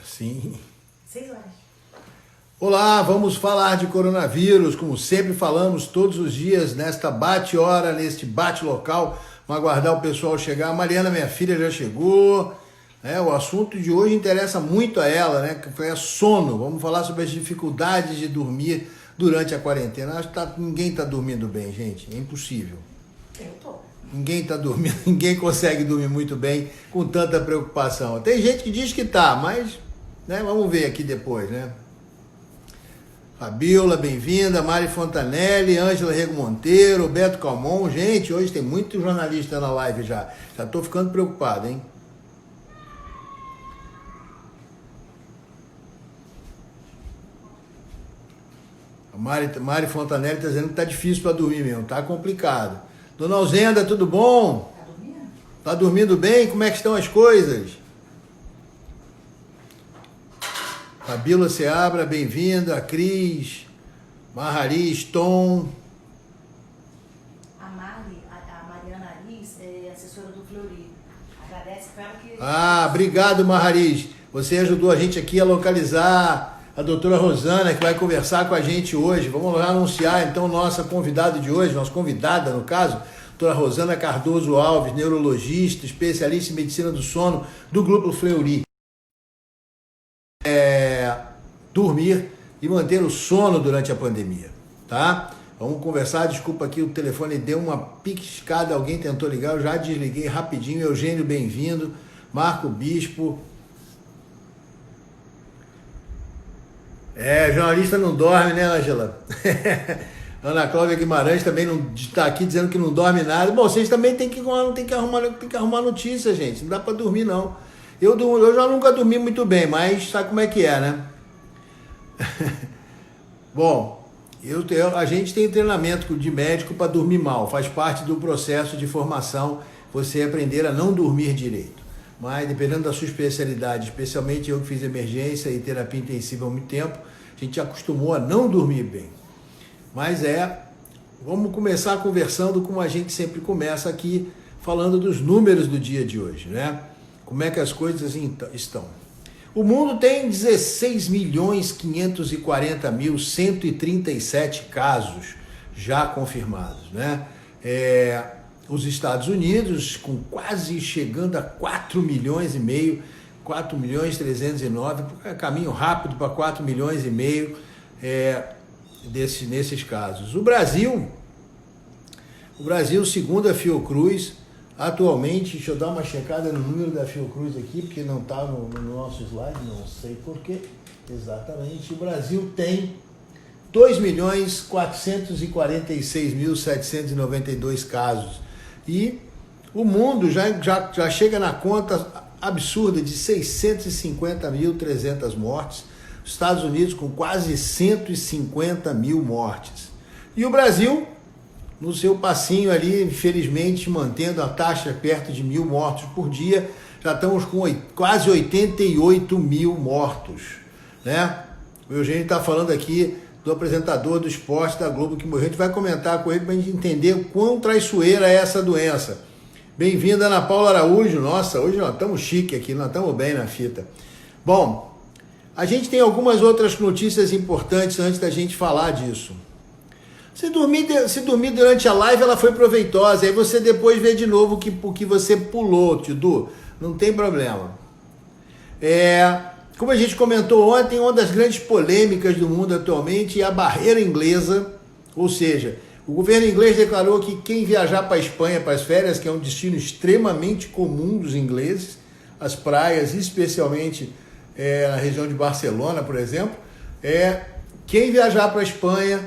Sim. 6 horas. Olá, vamos falar de coronavírus, como sempre falamos todos os dias, nesta bate-hora, neste bate-local. Vamos aguardar o pessoal chegar. A Mariana, minha filha, já chegou. O assunto de hoje interessa muito a ela, né? Que é sono. Vamos falar sobre as dificuldades de dormir durante a quarentena. Acho que ninguém está dormindo bem, gente. É impossível. Eu tô. Ninguém está dormindo, ninguém consegue dormir muito bem com tanta preocupação. Tem gente que diz que tá, mas vamos ver aqui depois, né? Fabiola, bem-vinda, Mari Fontanelli, Ângela Rego Monteiro, Beto Calmon. Gente, hoje tem muito jornalista na live já. Já estou ficando preocupado, hein? A Mari Fontanelli está dizendo que tá difícil para dormir mesmo, tá complicado. Dona Alzenda, tudo bom? Tá dormindo? Tá dormindo bem? Como é que estão as coisas? Fabíola Seabra, bem-vinda. Cris, Marrariz, Tom. A Mariana Aris é assessora do Fleury. Agradece para ela que... Obrigado, Marrariz. Você ajudou a gente aqui a localizar a doutora Rosana, que vai conversar com a gente hoje. Vamos lá anunciar, então, nossa convidada de hoje, nossa convidada, no caso, doutora Rosana Cardoso Alves, neurologista, especialista em medicina do sono, do Grupo Fleury. Dormir e manter o sono durante a pandemia, tá? Vamos conversar, desculpa aqui, o telefone deu uma piscada, alguém tentou ligar, eu já desliguei rapidinho. Eugênio, bem-vindo. Marco Bispo. Jornalista não dorme, né, Ângela? Ana Cláudia Guimarães também não está aqui dizendo que não dorme nada. Bom, vocês também tem que arrumar notícia, gente. Não dá para dormir, não. Eu já nunca dormi muito bem, mas sabe como é que é, né? Bom, a gente tem treinamento de médico para dormir mal. Faz parte do processo de formação você aprender a não dormir direito. Mas dependendo da sua especialidade, especialmente eu que fiz emergência e terapia intensiva há muito tempo, a gente acostumou a não dormir bem. Mas vamos começar conversando como a gente sempre começa aqui, falando dos números do dia de hoje, né? Como é que as coisas estão. O mundo tem 16.540.137 casos já confirmados, né? Os Estados Unidos, com quase chegando a 4 milhões e meio, 4 milhões 309, caminho rápido para 4 milhões e meio nesses casos. O Brasil, segundo a Fiocruz, atualmente, deixa eu dar uma checada no número da Fiocruz aqui, porque não está no nosso slide, não sei porquê, exatamente. O Brasil tem 2.446.792 casos. E o mundo já chega na conta absurda de 650.300 mortes. Os Estados Unidos com quase 150 mil mortes. E o Brasil, no seu passinho ali, infelizmente, mantendo a taxa perto de 1.000 mortos por dia, já estamos com quase 88 mil mortos, né? O Eugênio está falando aqui do apresentador do esporte da Globo que morreu. A gente vai comentar com ele para a gente entender o quão traiçoeira é essa doença. Bem-vinda, Ana Paula Araújo. Nossa, hoje nós estamos chique aqui, nós estamos bem na fita. Bom, a gente tem algumas outras notícias importantes antes da gente falar disso. Se dormir durante a live, ela foi proveitosa. Aí você depois vê de novo o que você pulou, Tidu. Não tem problema. Como a gente comentou ontem, uma das grandes polêmicas do mundo atualmente é a barreira inglesa. Ou seja, o governo inglês declarou que quem viajar para a Espanha, para as férias, que é um destino extremamente comum dos ingleses, as praias, especialmente na região de Barcelona, por exemplo, quem viajar para a Espanha,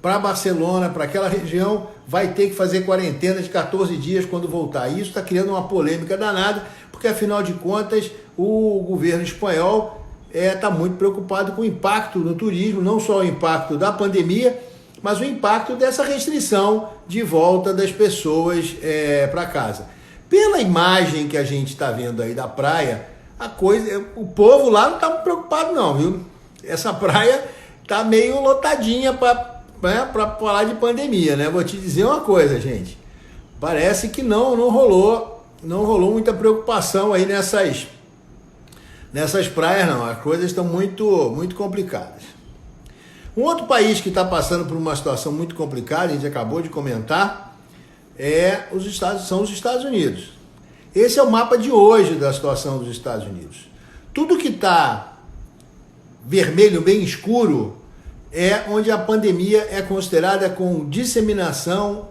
para Barcelona, para aquela região, vai ter que fazer quarentena de 14 dias quando voltar. E isso está criando uma polêmica danada, porque afinal de contas o governo espanhol está muito preocupado com o impacto no turismo, não só o impacto da pandemia, mas o impacto dessa restrição de volta das pessoas para casa. Pela imagem que a gente está vendo aí da praia, o povo lá não está muito preocupado não, viu? Essa praia está meio lotadinha para falar de pandemia, né? Vou te dizer uma coisa, gente. Parece que não rolou muita preocupação aí Nessas praias não, as coisas estão muito complicadas. Um outro país que está passando por uma situação muito complicada, a gente acabou de comentar, são os Estados Unidos. Esse é o mapa de hoje da situação dos Estados Unidos. Tudo que está vermelho, bem escuro, é onde a pandemia é considerada com disseminação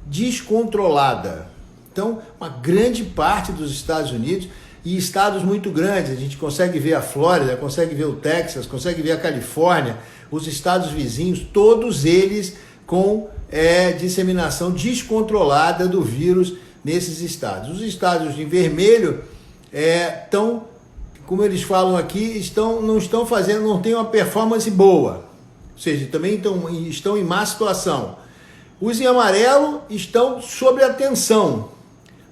descontrolada. Então, uma grande parte dos Estados Unidos e estados muito grandes, a gente consegue ver a Flórida, consegue ver o Texas, consegue ver a Califórnia, os estados vizinhos, todos eles com disseminação descontrolada do vírus nesses estados. Os estados em vermelho estão, como eles falam aqui, não têm uma performance boa, ou seja, também estão em má situação. Os em amarelo estão sob atenção.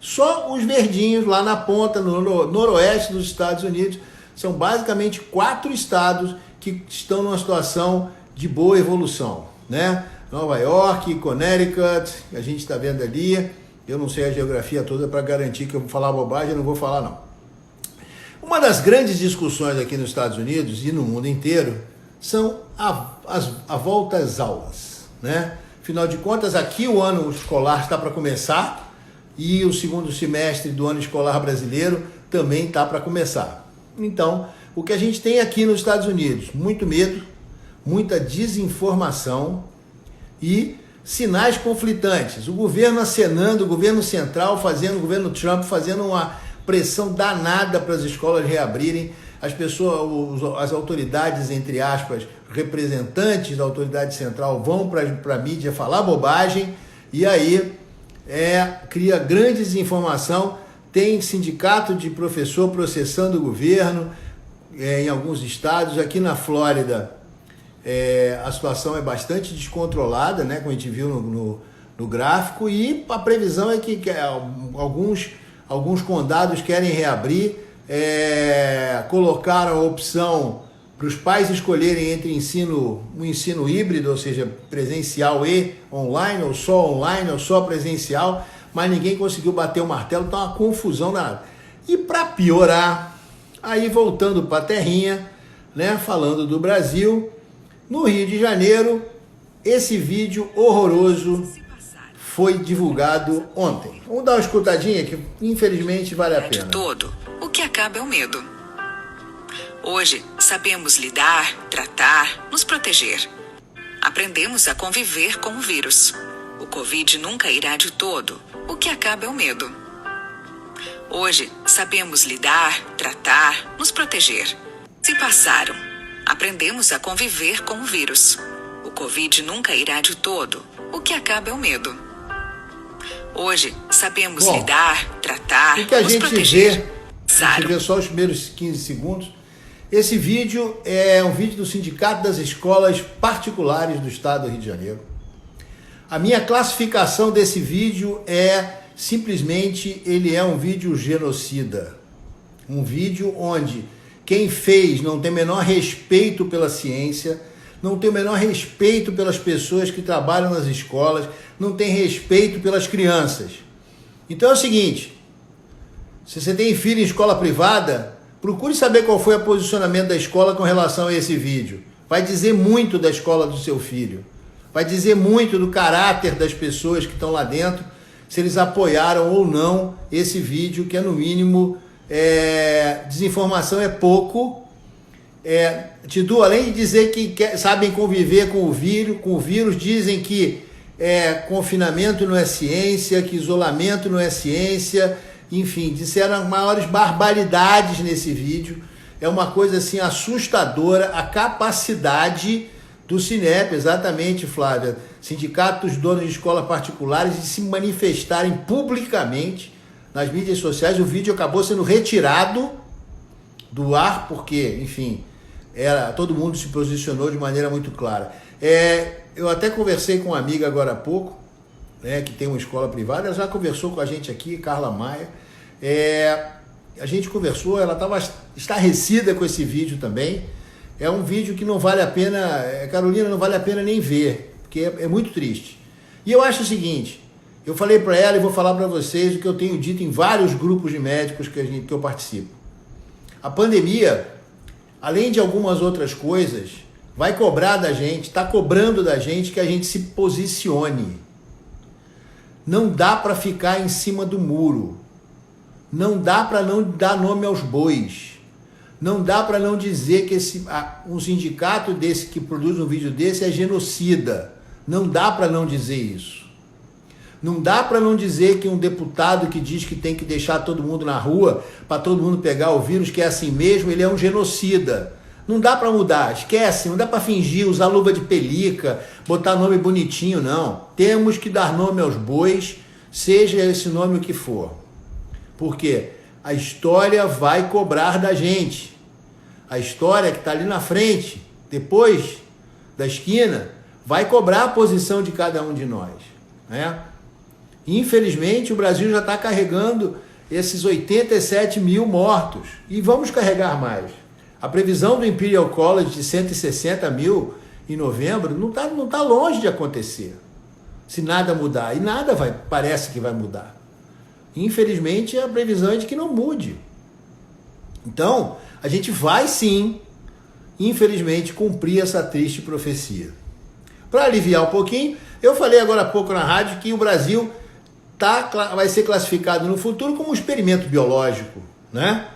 Só os verdinhos lá na ponta, no noroeste dos Estados Unidos, são basicamente 4 estados que estão numa situação de boa evolução, né? Nova York, Connecticut, a gente está vendo ali. Eu não sei a geografia toda para garantir que eu vou falar bobagem, eu não vou falar não. Uma das grandes discussões aqui nos Estados Unidos e no mundo inteiro são a volta às aulas, né? Afinal de contas, aqui o ano escolar está para começar e o segundo semestre do ano escolar brasileiro também está para começar. Então, o que a gente tem aqui nos Estados Unidos? Muito medo, muita desinformação e sinais conflitantes. O governo acenando, o governo central o governo Trump fazendo uma pressão danada para as escolas reabrirem. As pessoas, as autoridades, entre aspas, representantes da autoridade central vão para a mídia falar bobagem e aí cria grande desinformação. Tem sindicato de professor processando o governo em alguns estados. Aqui na Flórida a situação é bastante descontrolada, né, como a gente viu no gráfico, e a previsão é que alguns condados querem reabrir. Colocaram a opção para os pais escolherem entre um ensino híbrido, ou seja, presencial e online, ou só presencial, mas ninguém conseguiu bater o martelo, então uma confusão danada. E para piorar, aí voltando para a terrinha, né, falando do Brasil, no Rio de Janeiro, esse vídeo horroroso foi divulgado ontem. Vamos dar uma escutadinha que infelizmente vale a pena. O que acaba é o medo. Hoje, sabemos lidar, tratar, nos proteger. Aprendemos a conviver com o vírus. O Covid nunca irá de todo. O que acaba é o medo. Hoje, sabemos lidar, tratar, nos proteger. Se passaram. Aprendemos a conviver com o vírus. O Covid nunca irá de todo. O que acaba é o medo. Hoje, sabemos lidar, tratar, nos proteger. A gente vê só os primeiros 15 segundos. Esse vídeo é um vídeo do Sindicato das Escolas Particulares do Estado do Rio de Janeiro. A minha classificação desse vídeo simplesmente, ele é um vídeo genocida. Um vídeo onde quem fez não tem o menor respeito pela ciência, não tem o menor respeito pelas pessoas que trabalham nas escolas, não tem respeito pelas crianças. Então é o seguinte, se você tem filho em escola privada, procure saber qual foi o posicionamento da escola com relação a esse vídeo. Vai dizer muito da escola do seu filho. Vai dizer muito do caráter das pessoas que estão lá dentro, se eles apoiaram ou não esse vídeo, que é no mínimo, desinformação é pouco. Tidu, além de dizer que sabem conviver com o vírus, dizem que confinamento não é ciência, que isolamento não é ciência. Enfim, disseram as maiores barbaridades nesse vídeo. É uma coisa assim assustadora a capacidade do Sinep, exatamente, Flávia, Sindicato dos Donos de Escolas Particulares, de se manifestarem publicamente nas mídias sociais. O vídeo acabou sendo retirado do ar porque, enfim, todo mundo se posicionou de maneira muito clara. Eu até conversei com uma amiga agora há pouco, que tem uma escola privada, ela já conversou com a gente aqui, Carla Maia. A gente conversou, ela estava estarrecida com esse vídeo também. É um vídeo que não vale a pena, Carolina, não vale a pena nem ver, porque é muito triste. E eu acho o seguinte, eu falei para ela e vou falar para vocês o que eu tenho dito em vários grupos de médicos que eu participo. A pandemia, além de algumas outras coisas, vai cobrar da gente, está cobrando da gente que a gente se posicione. Não dá para ficar em cima do muro. Não dá para não dar nome aos bois. Não dá para não dizer que um sindicato desse que produz um vídeo desse é genocida. Não dá para não dizer isso. Não dá para não dizer que um deputado que diz que tem que deixar todo mundo na rua para todo mundo pegar o vírus, que é assim mesmo, ele é um genocida. Não dá para mudar, esquece, não dá para fingir, usar luva de pelica, botar nome bonitinho, não. Temos que dar nome aos bois, seja esse nome o que for. Porque a história vai cobrar da gente. A história que está ali na frente, depois da esquina, vai cobrar a posição de cada um de nós, né? Infelizmente, o Brasil já está carregando esses 87 mil mortos. E vamos carregar mais. A previsão do Imperial College de 160 mil em novembro não tá longe de acontecer. Se nada mudar. E nada parece que vai mudar. Infelizmente, a previsão é de que não mude. Então, a gente vai sim, infelizmente, cumprir essa triste profecia. Para aliviar um pouquinho, eu falei agora há pouco na rádio que o Brasil vai ser classificado no futuro como um experimento biológico, né?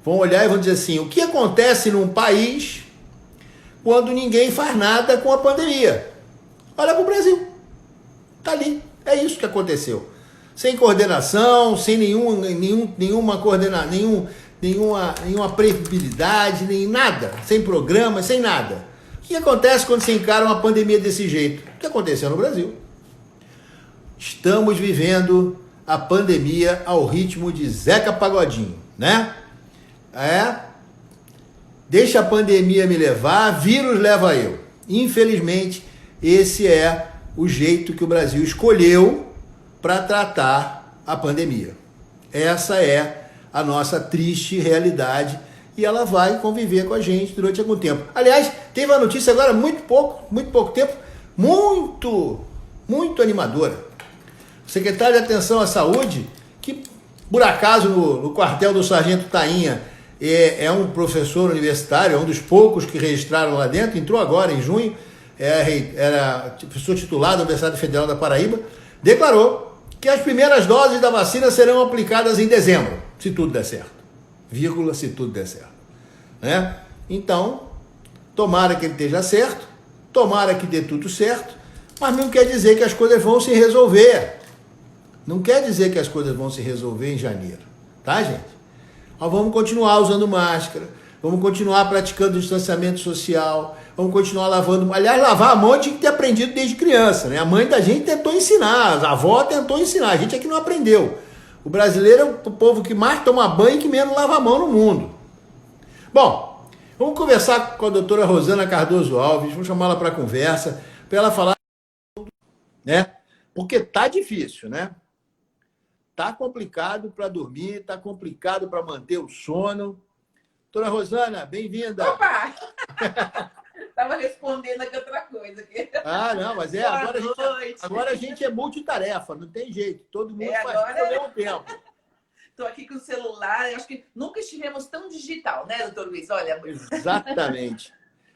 Vão olhar e vão dizer assim, o que acontece num país quando ninguém faz nada com a pandemia? Olha para o Brasil. Tá ali. É isso que aconteceu. Sem coordenação, sem nenhuma previsibilidade, nem nada. Sem programa, sem nada. O que acontece quando se encara uma pandemia desse jeito? O que aconteceu no Brasil? Estamos vivendo a pandemia ao ritmo de Zeca Pagodinho, né? Deixa a pandemia me levar, vírus leva eu. Infelizmente, esse é o jeito que o Brasil escolheu para tratar a pandemia. Essa é a nossa triste realidade e ela vai conviver com a gente durante algum tempo. Aliás, teve uma notícia agora muito pouco tempo, muito animadora. O secretário de Atenção à Saúde, que por acaso no quartel do Sargento Tainha é um professor universitário, é um dos poucos que registraram lá dentro, entrou agora em junho, era professor titular da Universidade Federal da Paraíba, declarou que as primeiras doses da vacina serão aplicadas em dezembro, se tudo der certo. Vírgula, se tudo der certo. Né? Então, tomara que ele esteja certo, tomara que dê tudo certo, mas não quer dizer que as coisas vão se resolver. Não quer dizer que as coisas vão se resolver em janeiro, tá, gente? Nós vamos continuar usando máscara, vamos continuar praticando distanciamento social, vamos continuar lavando... Aliás, lavar a mão tinha que ter aprendido desde criança, né? A mãe da gente tentou ensinar, a avó tentou ensinar, a gente é que não aprendeu. O brasileiro é o povo que mais toma banho e que menos lava a mão no mundo. Bom, vamos conversar com a doutora Rosana Cardoso Alves, vamos chamá-la para conversa, para ela falar, né? Porque tá difícil, né? Tá complicado para dormir, tá complicado para manter o sono. Doutora Rosana, bem-vinda. Opa! Estava respondendo aqui outra coisa. Ah, não, mas agora a gente é multitarefa, não tem jeito. Todo mundo faz tudo ao mesmo tempo. Estou aqui com o celular, acho que nunca estivemos tão digital, né, doutor Luiz? Olha. Exatamente.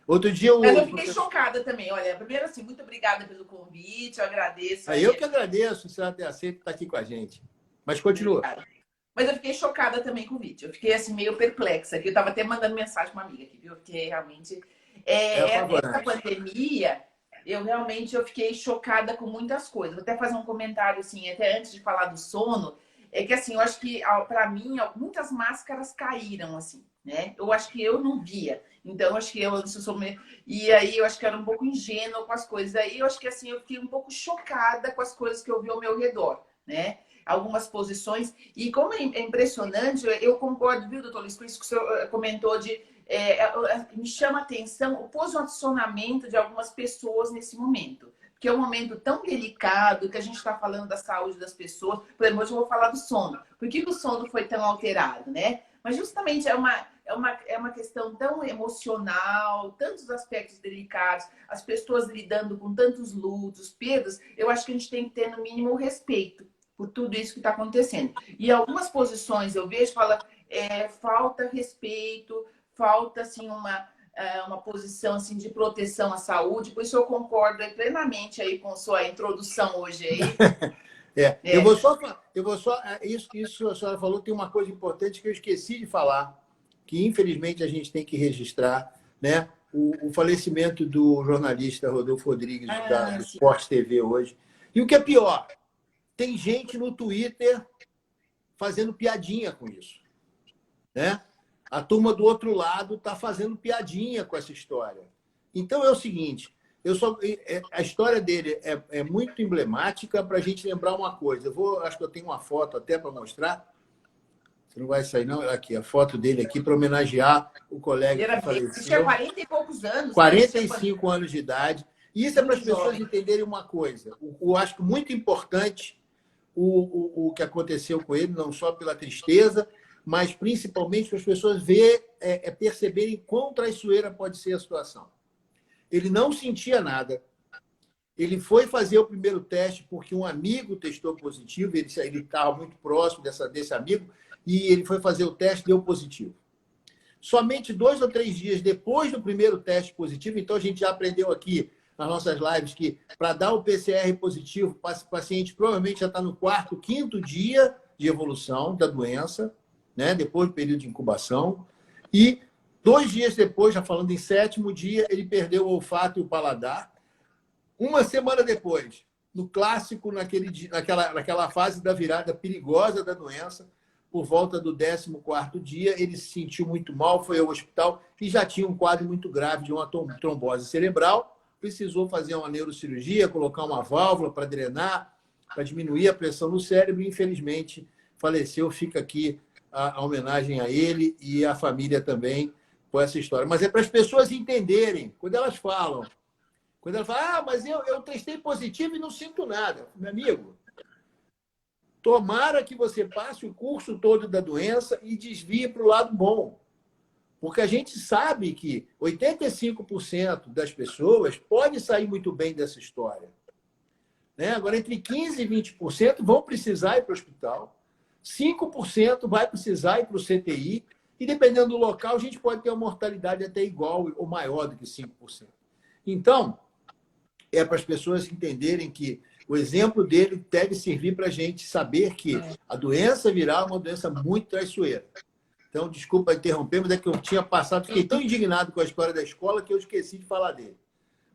Outro dia Mas eu fiquei chocada também. Olha, primeiro assim, muito obrigada pelo convite, eu agradeço. Eu que agradeço, você ter aceito estar aqui com a gente. Mas continua. Obrigada. Mas eu fiquei chocada também com o vídeo. Eu fiquei assim meio perplexa. Eu estava até mandando mensagem para uma amiga aqui, viu? Porque realmente essa pandemia, eu fiquei chocada com muitas coisas. Vou até fazer um comentário assim, até antes de falar do sono, é que assim, eu acho que para mim muitas máscaras caíram assim, né? Eu acho que eu não via. Então, acho que e aí eu acho que era um pouco ingênua com as coisas. Aí eu acho que assim, eu fiquei um pouco chocada com as coisas que eu vi ao meu redor, né? Algumas posições. E como é impressionante, eu concordo, viu, doutor Luiz, com isso que o senhor comentou me chama a atenção o posicionamento de algumas pessoas nesse momento. Porque é um momento tão delicado que a gente está falando da saúde das pessoas. Por exemplo, hoje eu vou falar do sono. Por que o sono foi tão alterado, né? Mas justamente é uma questão tão emocional, tantos aspectos delicados, as pessoas lidando com tantos lutos, perdas. Eu acho que a gente tem que ter, no mínimo, o respeito por tudo isso que está acontecendo. E algumas posições eu vejo, fala, falta respeito, falta assim, uma posição assim, de proteção à saúde. Por isso eu concordo plenamente aí com sua introdução hoje aí. Eu vou só isso a senhora falou, tem uma coisa importante que eu esqueci de falar, que infelizmente a gente tem que registrar, né? O falecimento do jornalista Rodolfo Rodrigues, do Sport TV hoje. E o que é pior, tem gente no Twitter fazendo piadinha com isso, né? A turma do outro lado está fazendo piadinha com essa história. Então é o seguinte, a história dele é muito emblemática para a gente lembrar uma coisa. Acho que eu tenho uma foto até para mostrar. Você não vai sair, não? Aqui, a foto dele aqui para homenagear o colega que faleceu. Tinha 40 e poucos anos. 45 anos de idade. E isso é para as pessoas entenderem uma coisa. Eu acho que muito importante o que aconteceu com ele, não só pela tristeza, mas principalmente para as pessoas perceberem quão traiçoeira pode ser a situação. Ele não sentia nada. Ele foi fazer o primeiro teste porque um amigo testou positivo, ele estava muito próximo desse amigo, e ele foi fazer o teste e deu positivo. Somente 2 ou 3 dias depois do primeiro teste positivo, então a gente já aprendeu aqui nas nossas lives que para dar o PCR positivo, o paciente provavelmente já está no 4º, 5º dia de evolução da doença, né? Depois do período de incubação. E 2 dias depois, já falando em 7º dia, ele perdeu o olfato e o paladar. Uma semana depois, no clássico, naquela fase da virada perigosa da doença, por volta do 14º dia, ele se sentiu muito mal, foi ao hospital e já tinha um quadro muito grave de uma trombose cerebral. Precisou fazer uma neurocirurgia, colocar uma válvula para drenar, para diminuir a pressão no cérebro e, infelizmente, faleceu. Fica aqui a homenagem a ele e à família também por essa história. Mas é para as pessoas entenderem, quando elas falam, mas eu testei positivo e não sinto nada. Meu amigo, tomara que você passe o curso todo da doença e desvie para o lado bom. Porque a gente sabe que 85% das pessoas pode sair muito bem dessa história. Né? Agora, entre 15% e 20% vão precisar ir para o hospital, 5% vai precisar ir para o CTI, e dependendo do local, a gente pode ter uma mortalidade até igual ou maior do que 5%. Então, é para as pessoas entenderem que o exemplo dele deve servir para a gente saber que a doença viral é uma doença muito traiçoeira. Então, desculpa interromper, mas é que eu tinha passado, fiquei tão indignado com a história da escola que eu esqueci de falar dele.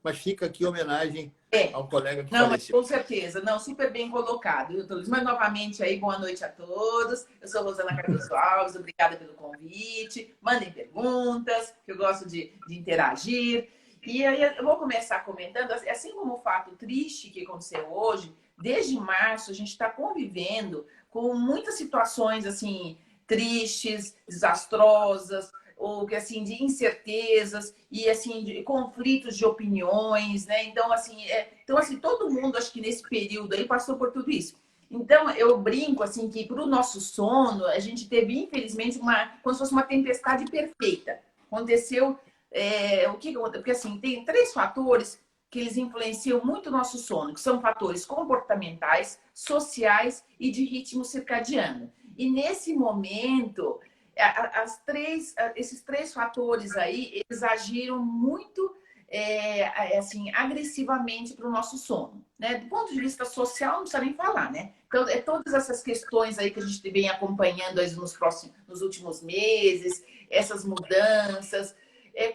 Mas fica aqui a homenagem ao colega que faleceu. Mas com certeza. Não, super bem colocado. Mas, novamente, aí, boa noite a todos. Eu sou Rosana Cardoso Alves, obrigada pelo convite. Mandem perguntas, que eu gosto de interagir. E aí eu vou começar comentando, assim como o fato triste que aconteceu hoje, desde março a gente está convivendo com muitas situações assim tristes, desastrosas, ou que assim de incertezas e assim de conflitos de opiniões, né? Então assim, todo mundo acho que nesse período aí passou por tudo isso. Então eu brinco assim que para o nosso sono a gente teve infelizmente como se fosse uma tempestade perfeita. Aconteceu porque assim, tem 3 fatores que eles influenciam muito o nosso sono, que são fatores comportamentais, sociais e de ritmo circadiano. E nesse momento, esses 3 fatores aí, eles agiram muito assim, agressivamente para o nosso sono. Né? Do ponto de vista social, não precisa nem falar, né? Então, todas essas questões aí que a gente vem acompanhando aí nos últimos meses, essas mudanças,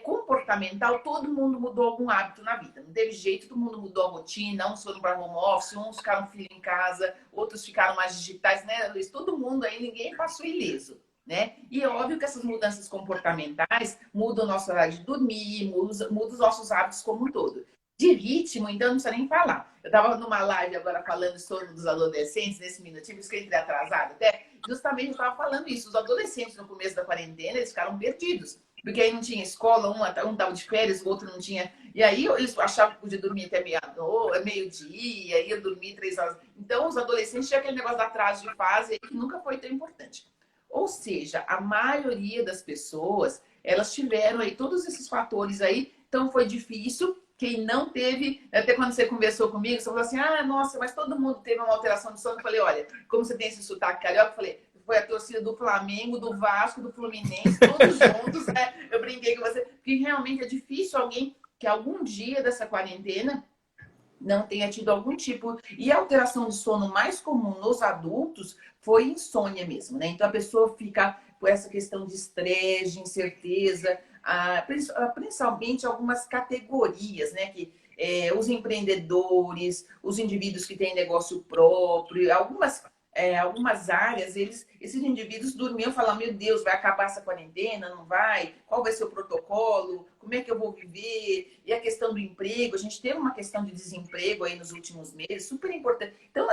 comportamental, todo mundo mudou algum hábito na vida. Não teve jeito, todo mundo mudou a rotina, uns foram para home office, uns ficaram filho em casa, outros ficaram mais digitais, né, Luiz? Todo mundo aí, ninguém passou ileso, né? E é óbvio que essas mudanças comportamentais mudam o nosso horário de dormir, mudam os nossos hábitos como um todo. De ritmo, então, não precisa nem falar. Eu estava numa live agora falando sobre dos adolescentes, nesse minutinho, por isso que eu entrei atrasada até, justamente eu estava falando isso. Os adolescentes, no começo da quarentena, eles ficaram perdidos. Porque aí não tinha escola, um estava de férias, o outro não tinha. E aí eles achavam que podia dormir até meio-dia, ia dormir 3 horas. Então, os adolescentes tinham aquele negócio de atraso de fase que nunca foi tão importante. Ou seja, a maioria das pessoas, elas tiveram aí todos esses fatores aí, então foi difícil. Quem não teve, até quando você conversou comigo, você falou assim, nossa, mas todo mundo teve uma alteração de sono. Eu falei, olha, como você tem esse sotaque carioca, eu falei, foi a torcida do Flamengo, do Vasco, do Fluminense, todos juntos, né? Eu brinquei com você, porque realmente é difícil alguém que algum dia dessa quarentena não tenha tido algum tipo... E a alteração de sono mais comum nos adultos foi insônia mesmo, né? Então a pessoa fica com essa questão de estresse, de incerteza, principalmente algumas categorias, né? Que os empreendedores, os indivíduos que têm negócio próprio, algumas áreas, esses indivíduos dormiam e falavam, meu Deus, vai acabar essa quarentena, não vai? Qual vai ser o protocolo? Como é que eu vou viver? E a questão do emprego, a gente teve uma questão de desemprego aí nos últimos meses, super importante. Então,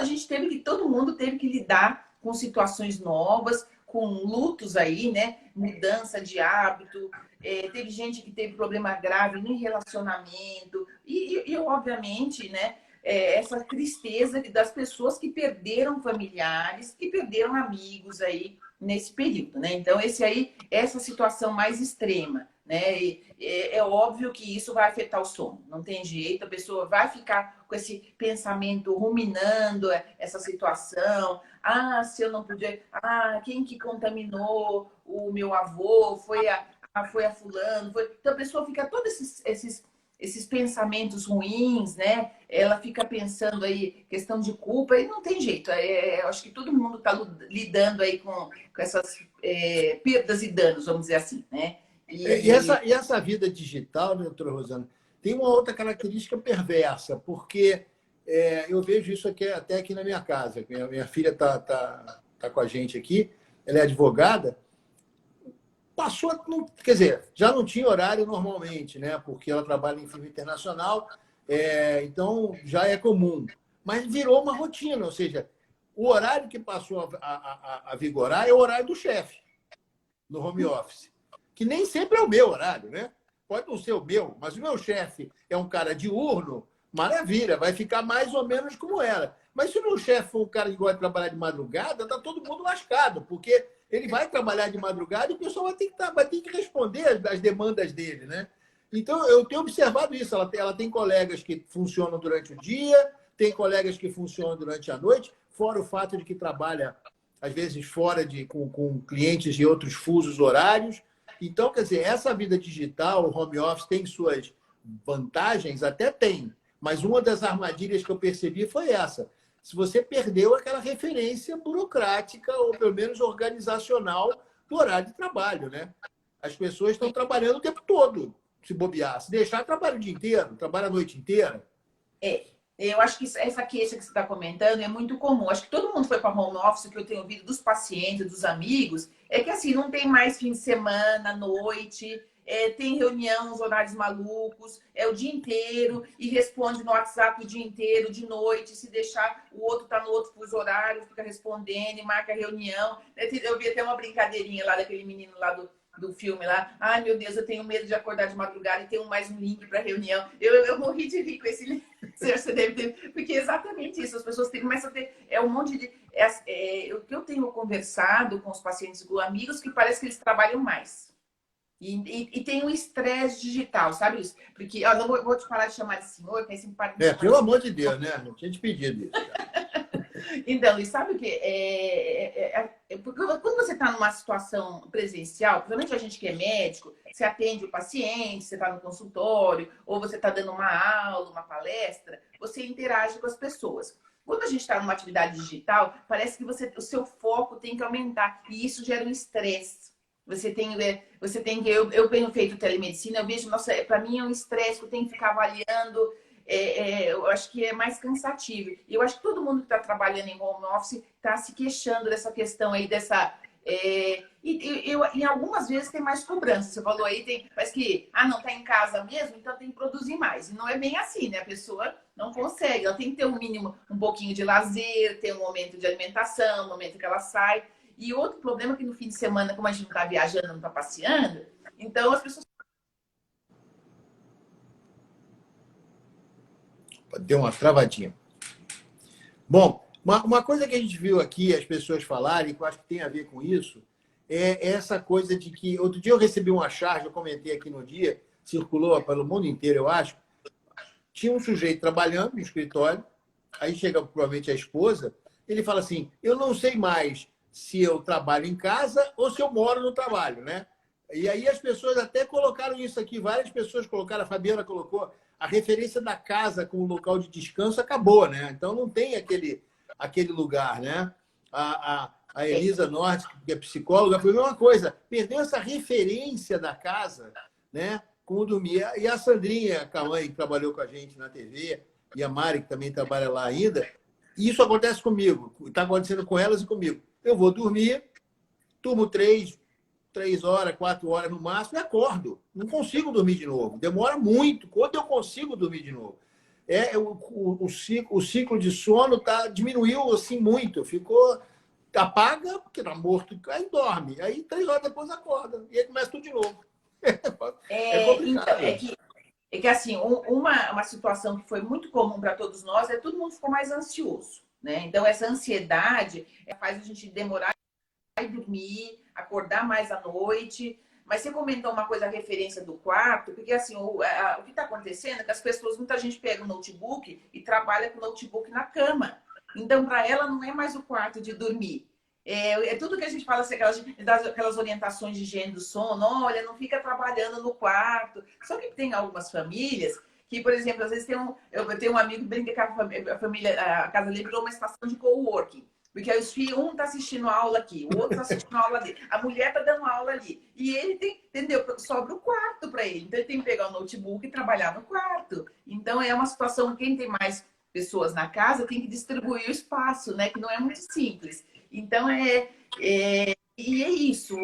todo mundo teve que lidar com situações novas, com lutos aí, né? Mudança de hábito, teve gente que teve problema grave no relacionamento, e obviamente, né? Essa tristeza das pessoas que perderam familiares, que perderam amigos aí nesse período, né? Então, essa situação mais extrema, né? É óbvio que isso vai afetar o sono, não tem jeito, a pessoa vai ficar com esse pensamento ruminando essa situação. Ah, se eu não podia... Ah, quem que contaminou o meu avô? Foi a fulano? Então, a pessoa fica todos esses pensamentos ruins, né? Ela fica pensando aí, questão de culpa, e não tem jeito. Eu acho que todo mundo está lidando aí com essas perdas e danos, vamos dizer assim, né? E essa vida digital, né, doutora Rosana, tem uma outra característica perversa, porque eu vejo isso até aqui na minha casa. Minha filha tá com a gente aqui, ela é advogada. Passou, quer dizer, já não tinha horário normalmente, né? Porque ela trabalha em firma internacional, então já é comum. Mas virou uma rotina, ou seja, o horário que passou a vigorar é o horário do chefe, no home office, que nem sempre é o meu horário, né? Pode não ser o meu, mas o meu chefe é um cara diurno, maravilha, vai ficar mais ou menos como era. Mas se o meu chefe for um cara que gosta de trabalhar de madrugada, tá todo mundo lascado, porque ele vai trabalhar de madrugada e o pessoal vai ter que responder às demandas dele, né? Então, eu tenho observado isso. Ela tem colegas que funcionam durante o dia, tem colegas que funcionam durante a noite, fora o fato de que trabalha, às vezes, fora com clientes de outros fusos horários. Então, quer dizer, essa vida digital, o home office, tem suas vantagens? Até tem. Mas uma das armadilhas que eu percebi foi essa. Se você perdeu aquela referência burocrática, ou pelo menos organizacional, do horário de trabalho, né? As pessoas estão trabalhando o tempo todo, se bobear. Se deixar, trabalha o dia inteiro, trabalha a noite inteira. Eu acho que essa queixa que você está comentando é muito comum. Acho que todo mundo foi para home office, o que eu tenho ouvido dos pacientes, dos amigos, é que assim, não tem mais fim de semana, noite... tem reunião, uns horários malucos, o dia inteiro, e responde no WhatsApp o dia inteiro, de noite, se deixar, o outro tá no outro fuso horário, fica respondendo, e marca reunião. Eu vi até uma brincadeirinha lá daquele menino lá do filme lá. Ai, meu Deus, eu tenho medo de acordar de madrugada e ter mais um link para reunião. Eu morri de rir com esse link. Você deve ter, porque é exatamente isso. As pessoas começam a ter um monte de... o que eu tenho conversado com os pacientes, com amigos, que parece que eles trabalham mais. E tem um estresse digital, sabe isso? Porque eu não vou te parar de chamar de senhor, porque aí você para de chamar pelo amor de Deus, né? Não tinha te pedido isso. Então, Luiz, sabe o que? Porque quando você está numa situação presencial, principalmente a gente que é médico, você atende o paciente, você está no consultório, ou você está dando uma aula, uma palestra, você interage com as pessoas. Quando a gente está numa atividade digital, parece que o seu foco tem que aumentar, e isso gera um estresse. Eu tenho feito telemedicina, eu vejo, nossa, para mim é um estresse, eu tenho que ficar avaliando, eu acho que é mais cansativo. E eu acho que todo mundo que está trabalhando em home office está se queixando dessa questão aí, e algumas vezes tem mais cobrança. Você falou aí, parece que, não está em casa mesmo, então tem que produzir mais. E não é bem assim, né? A pessoa não consegue, ela tem que ter um mínimo, um pouquinho de lazer, ter um momento de alimentação, um momento que ela sai. E outro problema é que no fim de semana, como a gente não está viajando, não está passeando, então as pessoas... Deu uma travadinha. Bom, uma coisa que a gente viu aqui, as pessoas falarem, que eu acho que tem a ver com isso, é essa coisa de que... Outro dia eu recebi uma charge, eu comentei aqui no dia, circulou pelo mundo inteiro, eu acho. Tinha um sujeito trabalhando no escritório, aí chega provavelmente a esposa, ele fala assim, eu não sei mais se eu trabalho em casa ou se eu moro no trabalho, né? E aí as pessoas até colocaram isso aqui, várias pessoas colocaram, a Fabiana colocou, a referência da casa como local de descanso acabou, né? Então não tem aquele lugar, né? A Elisa Norte, que é psicóloga, foi a mesma coisa. Perdeu essa referência da casa, né? Como dormir. E a Sandrinha Cauã, que trabalhou com a gente na TV, e a Mari, que também trabalha lá ainda, e isso acontece comigo. Está acontecendo com elas e comigo. Eu vou dormir, durmo 3 horas, 4 horas no máximo e acordo. Não consigo dormir de novo. Demora muito. Quando eu consigo dormir de novo? O ciclo de sono diminuiu assim muito. Ficou... Apaga, porque está morto, aí dorme. Aí 3 horas depois acorda. E aí começa tudo de novo. É complicado. Então, é que assim, uma situação que foi muito comum para todos nós é que todo mundo ficou mais ansioso, né? Então, essa ansiedade faz a gente demorar a dormir, acordar mais à noite. Mas você comentou uma coisa, a referência do quarto, porque assim, o que está acontecendo é que as pessoas, muita gente pega o notebook e trabalha com o notebook na cama. Então, para ela, não é mais o quarto de dormir. É tudo que a gente fala, assim, aquelas orientações de higiene do sono. Olha, não fica trabalhando no quarto. Só que tem algumas famílias que, por exemplo, às vezes eu tenho um amigo que brinca que a família, a casa dele virou uma estação de coworking. Porque aí os filhos, um está assistindo a aula aqui, o outro está assistindo a aula ali, a mulher está dando aula ali. E ele tem, entendeu? Sobra o quarto para ele. Então, ele tem que pegar o notebook e trabalhar no quarto. Então, é uma situação, quem tem mais pessoas na casa tem que distribuir o espaço, né? Que não é muito simples. Então, e é isso,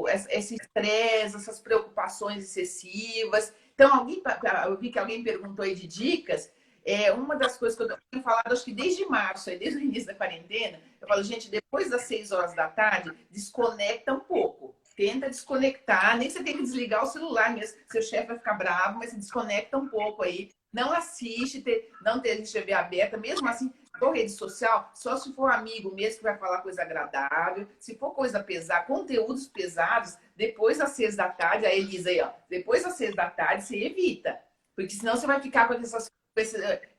esse estresse, essas preocupações excessivas. Então, eu vi que alguém perguntou aí de dicas. Uma das coisas que eu tenho falado, acho que desde março, desde o início da quarentena, eu falo, gente, depois das 6 horas da tarde, desconecta um pouco. Tenta desconectar, nem você tem que desligar o celular mesmo, seu chefe vai ficar bravo, mas você desconecta um pouco aí. Não assiste, não ter TV aberta, mesmo assim, por rede social, só se for amigo mesmo que vai falar coisa agradável. Se for coisa pesada, conteúdos pesados, depois das 6 da tarde, a Elisa aí, ó, depois das 6 da tarde, você evita. Porque senão você vai ficar com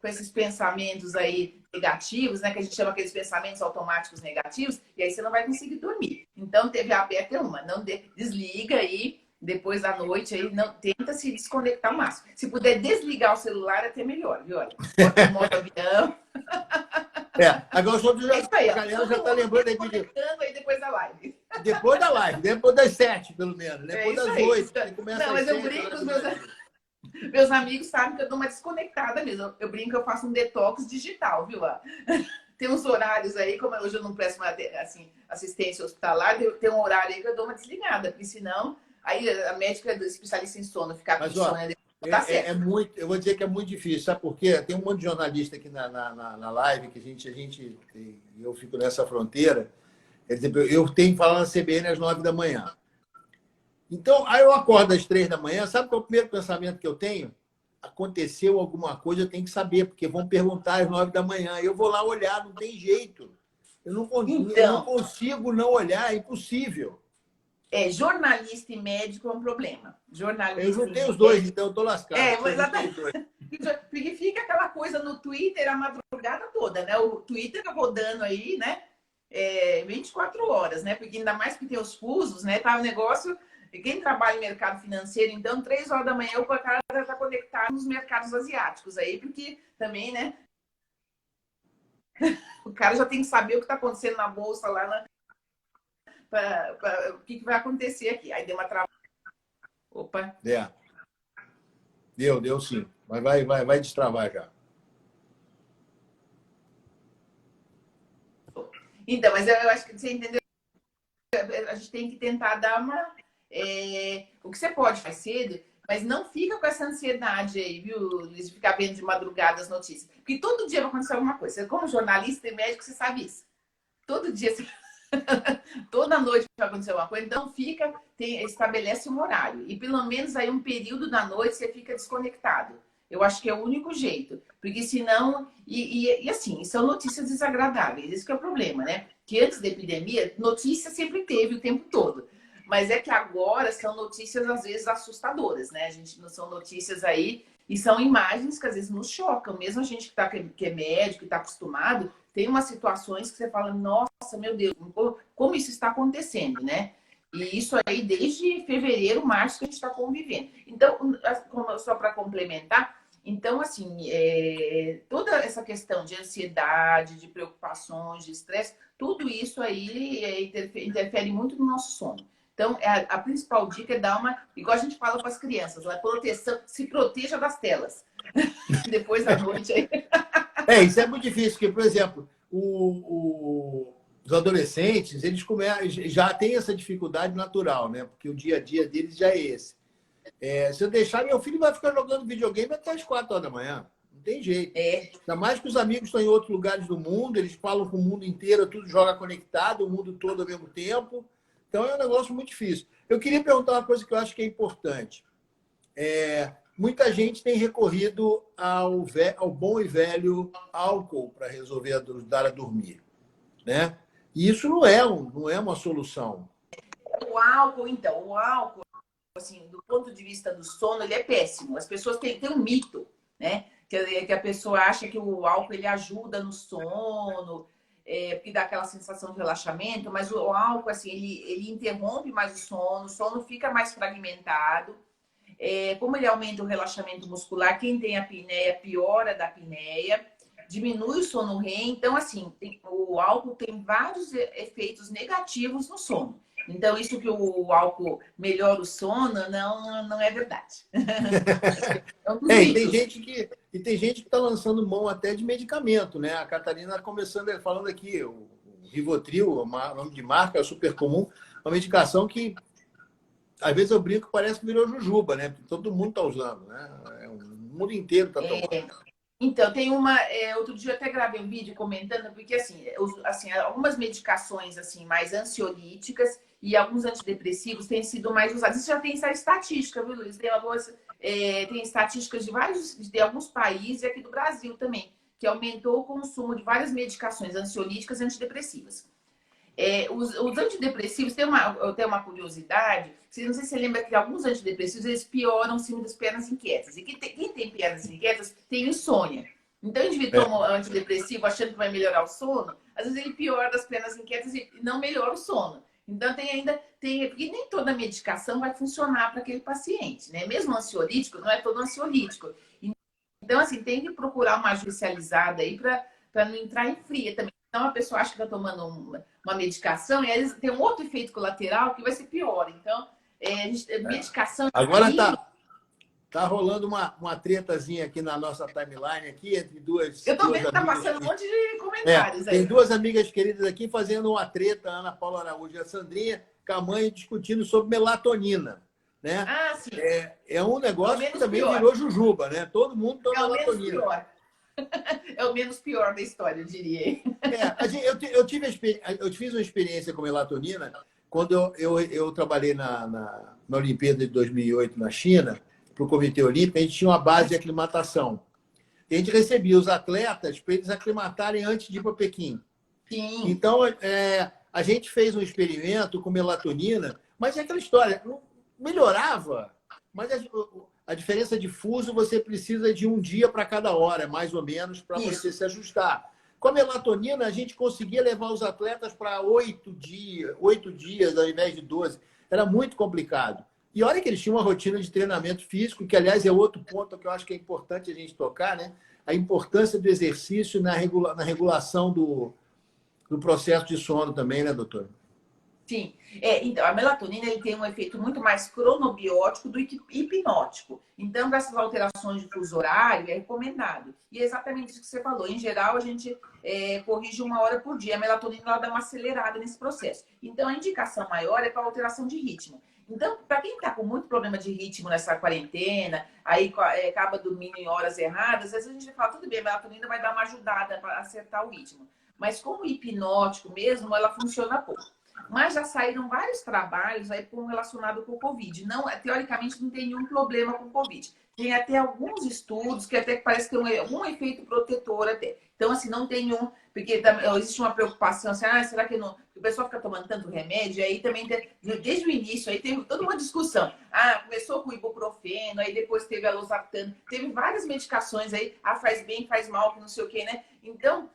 esses pensamentos aí negativos, né? Que a gente chama aqueles pensamentos automáticos negativos, e aí você não vai conseguir dormir. Então, TV aberta é uma, não desliga aí. Depois da noite, aí, não, tenta se desconectar o máximo. Se puder desligar o celular, é até melhor, viu? Olha, bota o modo avião. Agora o outro aí, a galera já está lembrando aí. Aí depois da live. Depois da live, depois das 7, pelo menos. Depois das 8. Não, mas eu brinco com os meus amigos, sabem que eu dou uma desconectada mesmo. Eu brinco, eu faço um detox digital, viu? Tem uns horários aí, como hoje eu não presto assim, assistência hospitalar, tem um horário aí que eu dou uma desligada, porque senão... Aí a médica é especialista em sono, ficar com insônia. Eu vou dizer que é muito difícil, sabe por quê? Tem um monte de jornalista aqui na live que eu fico nessa fronteira. Eu tenho que falar na CBN às 9 da manhã. Então, aí eu acordo às 3 da manhã, sabe qual é o primeiro pensamento que eu tenho? Aconteceu alguma coisa, eu tenho que saber, porque vão perguntar às 9 da manhã. Eu vou lá olhar, não tem jeito. Eu não consigo não olhar, é impossível. Jornalista e médico é um problema. Jornalista eu juntei os dois, então eu estou lascado. Exatamente. Porque fica aquela coisa no Twitter a madrugada toda, né? O Twitter tá rodando aí, né? 24 horas, né? Porque ainda mais que tem os fusos, né? Tá o negócio... Quem trabalha em mercado financeiro, então, 3 horas da manhã, o cara está conectado nos mercados asiáticos aí, porque também, né? O cara já tem que saber o que está acontecendo na bolsa lá, o que vai acontecer aqui. Aí deu uma travada. Opa. Deu sim. Mas vai destravar já. Então, mas eu acho que você entendeu. A gente tem que tentar dar uma... o que você pode mais cedo, mas não fica com essa ansiedade aí, viu, Luiz, de ficar vendo de madrugada as notícias. Porque todo dia vai acontecer alguma coisa. Você, como jornalista e médico, você sabe isso. Todo dia, toda noite vai acontecer alguma coisa. Então, estabelece um horário. E pelo menos aí um período da noite você fica desconectado. Eu acho que é o único jeito. Porque senão... E assim, são notícias desagradáveis. Esse que é o problema, né? Que antes da epidemia, notícia sempre teve o tempo todo. Mas é que agora são notícias, às vezes, assustadoras, né? A gente não são notícias aí... E são imagens que, às vezes, nos chocam. Mesmo a gente que é médico, que está acostumado, tem umas situações que você fala, nossa, meu Deus, como isso está acontecendo, né? E isso aí desde fevereiro, março que a gente está convivendo. Então, só para complementar, então, assim, toda essa questão de ansiedade, de preocupações, de estresse, tudo isso aí interfere muito no nosso sono. Então, a principal dica é dar uma, igual a gente fala para as crianças, a proteção, se proteja das telas. Depois da noite aí. Isso é muito difícil, porque, por exemplo, os adolescentes, eles já têm essa dificuldade natural, né? Porque o dia a dia deles já é esse. Se eu deixar, meu filho vai ficar jogando videogame até as 4 horas da manhã. Não tem jeito. Ainda mais que os amigos estão em outros lugares do mundo, eles falam com o mundo inteiro, tudo joga conectado, o mundo todo ao mesmo tempo. Então é um negócio muito difícil. Eu queria perguntar uma coisa que eu acho que é importante. Muita gente tem recorrido ao bom e velho álcool para resolver ajudar a dormir, né? E isso não é uma solução. O álcool, assim, do ponto de vista do sono, ele é péssimo. As pessoas têm um mito, né? Que a pessoa acha que o álcool ele ajuda no sono, porque dá aquela sensação de relaxamento, mas o álcool, assim, ele interrompe mais o sono fica mais fragmentado. Como ele aumenta o relaxamento muscular, quem tem apneia piora da apneia, diminui o sono REM. Então, assim, o álcool tem vários efeitos negativos no sono. Então, isso que o álcool melhora o sono, não é verdade. E tem gente que está lançando mão até de medicamento, né? A Catarina falando aqui, o Rivotril, nome de marca, é super comum, uma medicação que às vezes eu brinco que parece que virou jujuba, né? Porque todo mundo está usando, né? O mundo inteiro está tomando. Então, tem uma... outro dia eu até gravei um vídeo comentando, porque assim, algumas medicações assim, mais ansiolíticas e alguns antidepressivos têm sido mais usados. Isso já tem essa estatística, viu, Luiz? Tem estatísticas de alguns países e aqui do Brasil também, que aumentou o consumo de várias medicações ansiolíticas e antidepressivas. Os antidepressivos, tem uma curiosidade, não sei se você lembra que alguns antidepressivos eles pioram o síndrome das pernas inquietas. E quem tem pernas inquietas tem insônia. Então, o indivíduo toma antidepressivo achando que vai melhorar o sono, às vezes ele piora das pernas inquietas e não melhora o sono. Então, porque nem toda medicação vai funcionar para aquele paciente, né? Mesmo ansiolítico, não é todo ansiolítico. Então, assim, tem que procurar uma especializada aí para não entrar em fria também. Então, a pessoa acha que está tomando uma medicação e às vezes tem um outro efeito colateral que vai ser pior. Então, medicação... Agora tá rolando uma tretazinha aqui na nossa timeline, aqui, entre duas... Eu tô vendo que tá passando um monte de comentários aí. Tem duas amigas queridas aqui fazendo uma treta, a Ana Paula Araújo e a Sandrinha Camanho, discutindo sobre melatonina, né? Ah, sim. É um negócio que também virou jujuba, né? Todo mundo toma melatonina. Pior. É o menos pior da história, eu diria. Eu fiz uma experiência com melatonina quando eu trabalhei na Olimpíada de 2008 na China, para o Comitê Olímpico. A gente tinha uma base de aclimatação. E a gente recebia os atletas para eles aclimatarem antes de ir para Pequim. Sim. Então, a gente fez um experimento com melatonina, mas é aquela história, melhorava, mas a diferença de fuso, você precisa de um dia para cada hora, mais ou menos, para você se ajustar. Com a melatonina, a gente conseguia levar os atletas para 8 dias ao invés de 12. Era muito complicado. E olha que eles tinham uma rotina de treinamento físico, que, aliás, é outro ponto que eu acho que é importante a gente tocar, né? A importância do exercício na regulação do processo de sono também, né, doutor? Sim. Então, a melatonina ele tem um efeito muito mais cronobiótico do que hipnótico. Então, para essas alterações de fuso horário, é recomendado. E é exatamente isso que você falou. Em geral, a gente corrige 1 hora por dia. A melatonina ela dá uma acelerada nesse processo. Então, a indicação maior é para alteração de ritmo. Então, para quem está com muito problema de ritmo nessa quarentena, aí acaba dormindo em horas erradas, às vezes a gente fala, tudo bem, a melatonina vai dar uma ajudada para acertar o ritmo. Mas como hipnótico mesmo, ela funciona pouco. Mas já saíram vários trabalhos aí relacionados com o Covid. Teoricamente, não tem nenhum problema com o Covid. Tem até alguns estudos que até parece que tem algum efeito protetor até. Então, assim, não tem um... Porque existe uma preocupação, assim, será que não... O pessoal fica tomando tanto remédio, e aí também, desde o início, aí teve toda uma discussão. Começou com o ibuprofeno, aí depois teve a losartano, teve várias medicações aí, faz bem, faz mal, que não sei o quê, né? Então,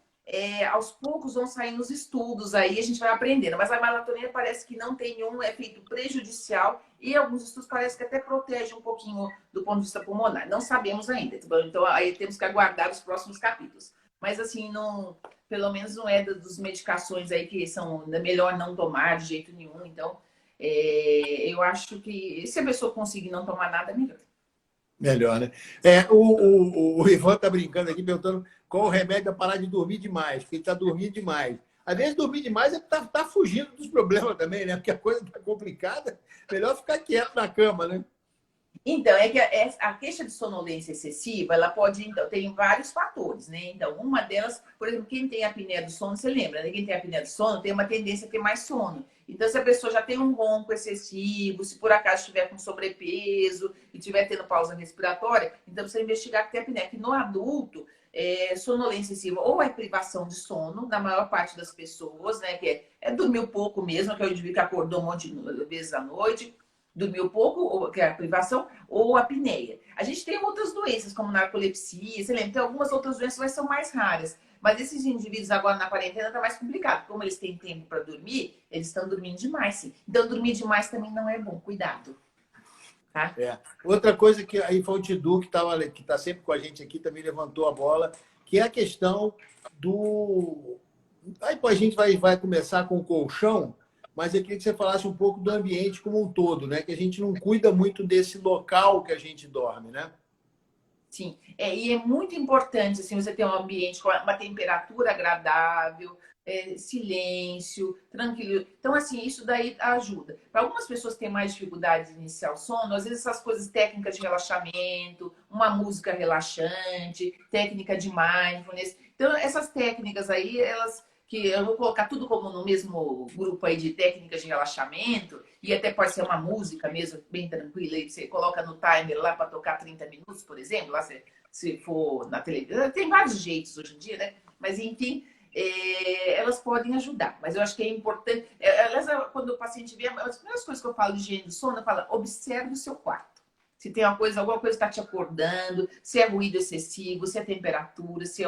aos poucos vão saindo os estudos aí, a gente vai aprendendo. Mas a melatonina parece que não tem nenhum efeito prejudicial e alguns estudos parecem que até protege um pouquinho do ponto de vista pulmonar. Não sabemos ainda, então aí temos que aguardar os próximos capítulos. Mas assim, não, pelo menos não é das medicações aí que são melhor não tomar de jeito nenhum. Então, eu acho que se a pessoa conseguir não tomar nada, é melhor. Melhor, né? O Ivan tá brincando aqui, perguntando qual o remédio para parar de dormir demais, porque ele está dormindo demais. Às vezes, dormir demais é tá fugindo dos problemas também, né? Porque a coisa tá complicada, melhor ficar quieto na cama, né? Então, é que a queixa de sonolência excessiva, ela pode, então, tem vários fatores, né? Então, uma delas, por exemplo, quem tem apneia do sono, você lembra, né? Quem tem apneia do sono tem uma tendência a ter mais sono. Então, se a pessoa já tem um ronco excessivo, se por acaso estiver com sobrepeso e estiver tendo pausa respiratória, então precisa investigar que tem apneia. Que no adulto, sonolência excessiva ou é privação de sono, na maior parte das pessoas, né? Que é dormir pouco mesmo, que é o indivíduo que acordou um monte de vezes à noite, dormiu pouco, ou, que é a privação, ou a apneia. A gente tem outras doenças, como narcolepsia, você lembra? Tem algumas outras doenças, mas são mais raras. Mas esses indivíduos agora na quarentena tá mais complicado. Como eles têm tempo para dormir, eles estão dormindo demais, sim. Então, dormir demais também não é bom. Cuidado. Tá? Outra coisa que a Infantidu, que está sempre com a gente aqui, também levantou a bola, que é a questão do... Aí a gente vai começar com o colchão, mas eu queria que você falasse um pouco do ambiente como um todo, né? Que a gente não cuida muito desse local que a gente dorme, né? Sim, e é muito importante assim, você ter um ambiente com uma temperatura agradável, silêncio, tranquilo. Então, assim, isso daí ajuda. Para algumas pessoas que têm mais dificuldade de iniciar o sono, às vezes essas coisas técnicas de relaxamento, uma música relaxante, técnica de mindfulness. Então, essas técnicas aí, que eu vou colocar tudo como no mesmo grupo aí de técnicas de relaxamento, e até pode ser uma música mesmo, bem tranquila, e você coloca no timer lá para tocar 30 minutos, por exemplo, lá se for na televisão. Tem vários jeitos hoje em dia, né? Mas, enfim, elas podem ajudar. Mas eu acho que é importante... Aliás, quando o paciente vem, as primeiras coisas que eu falo de higiene do sono, eu falo, observe o seu quarto. Se tem alguma coisa está te acordando, se é ruído excessivo, se é temperatura, se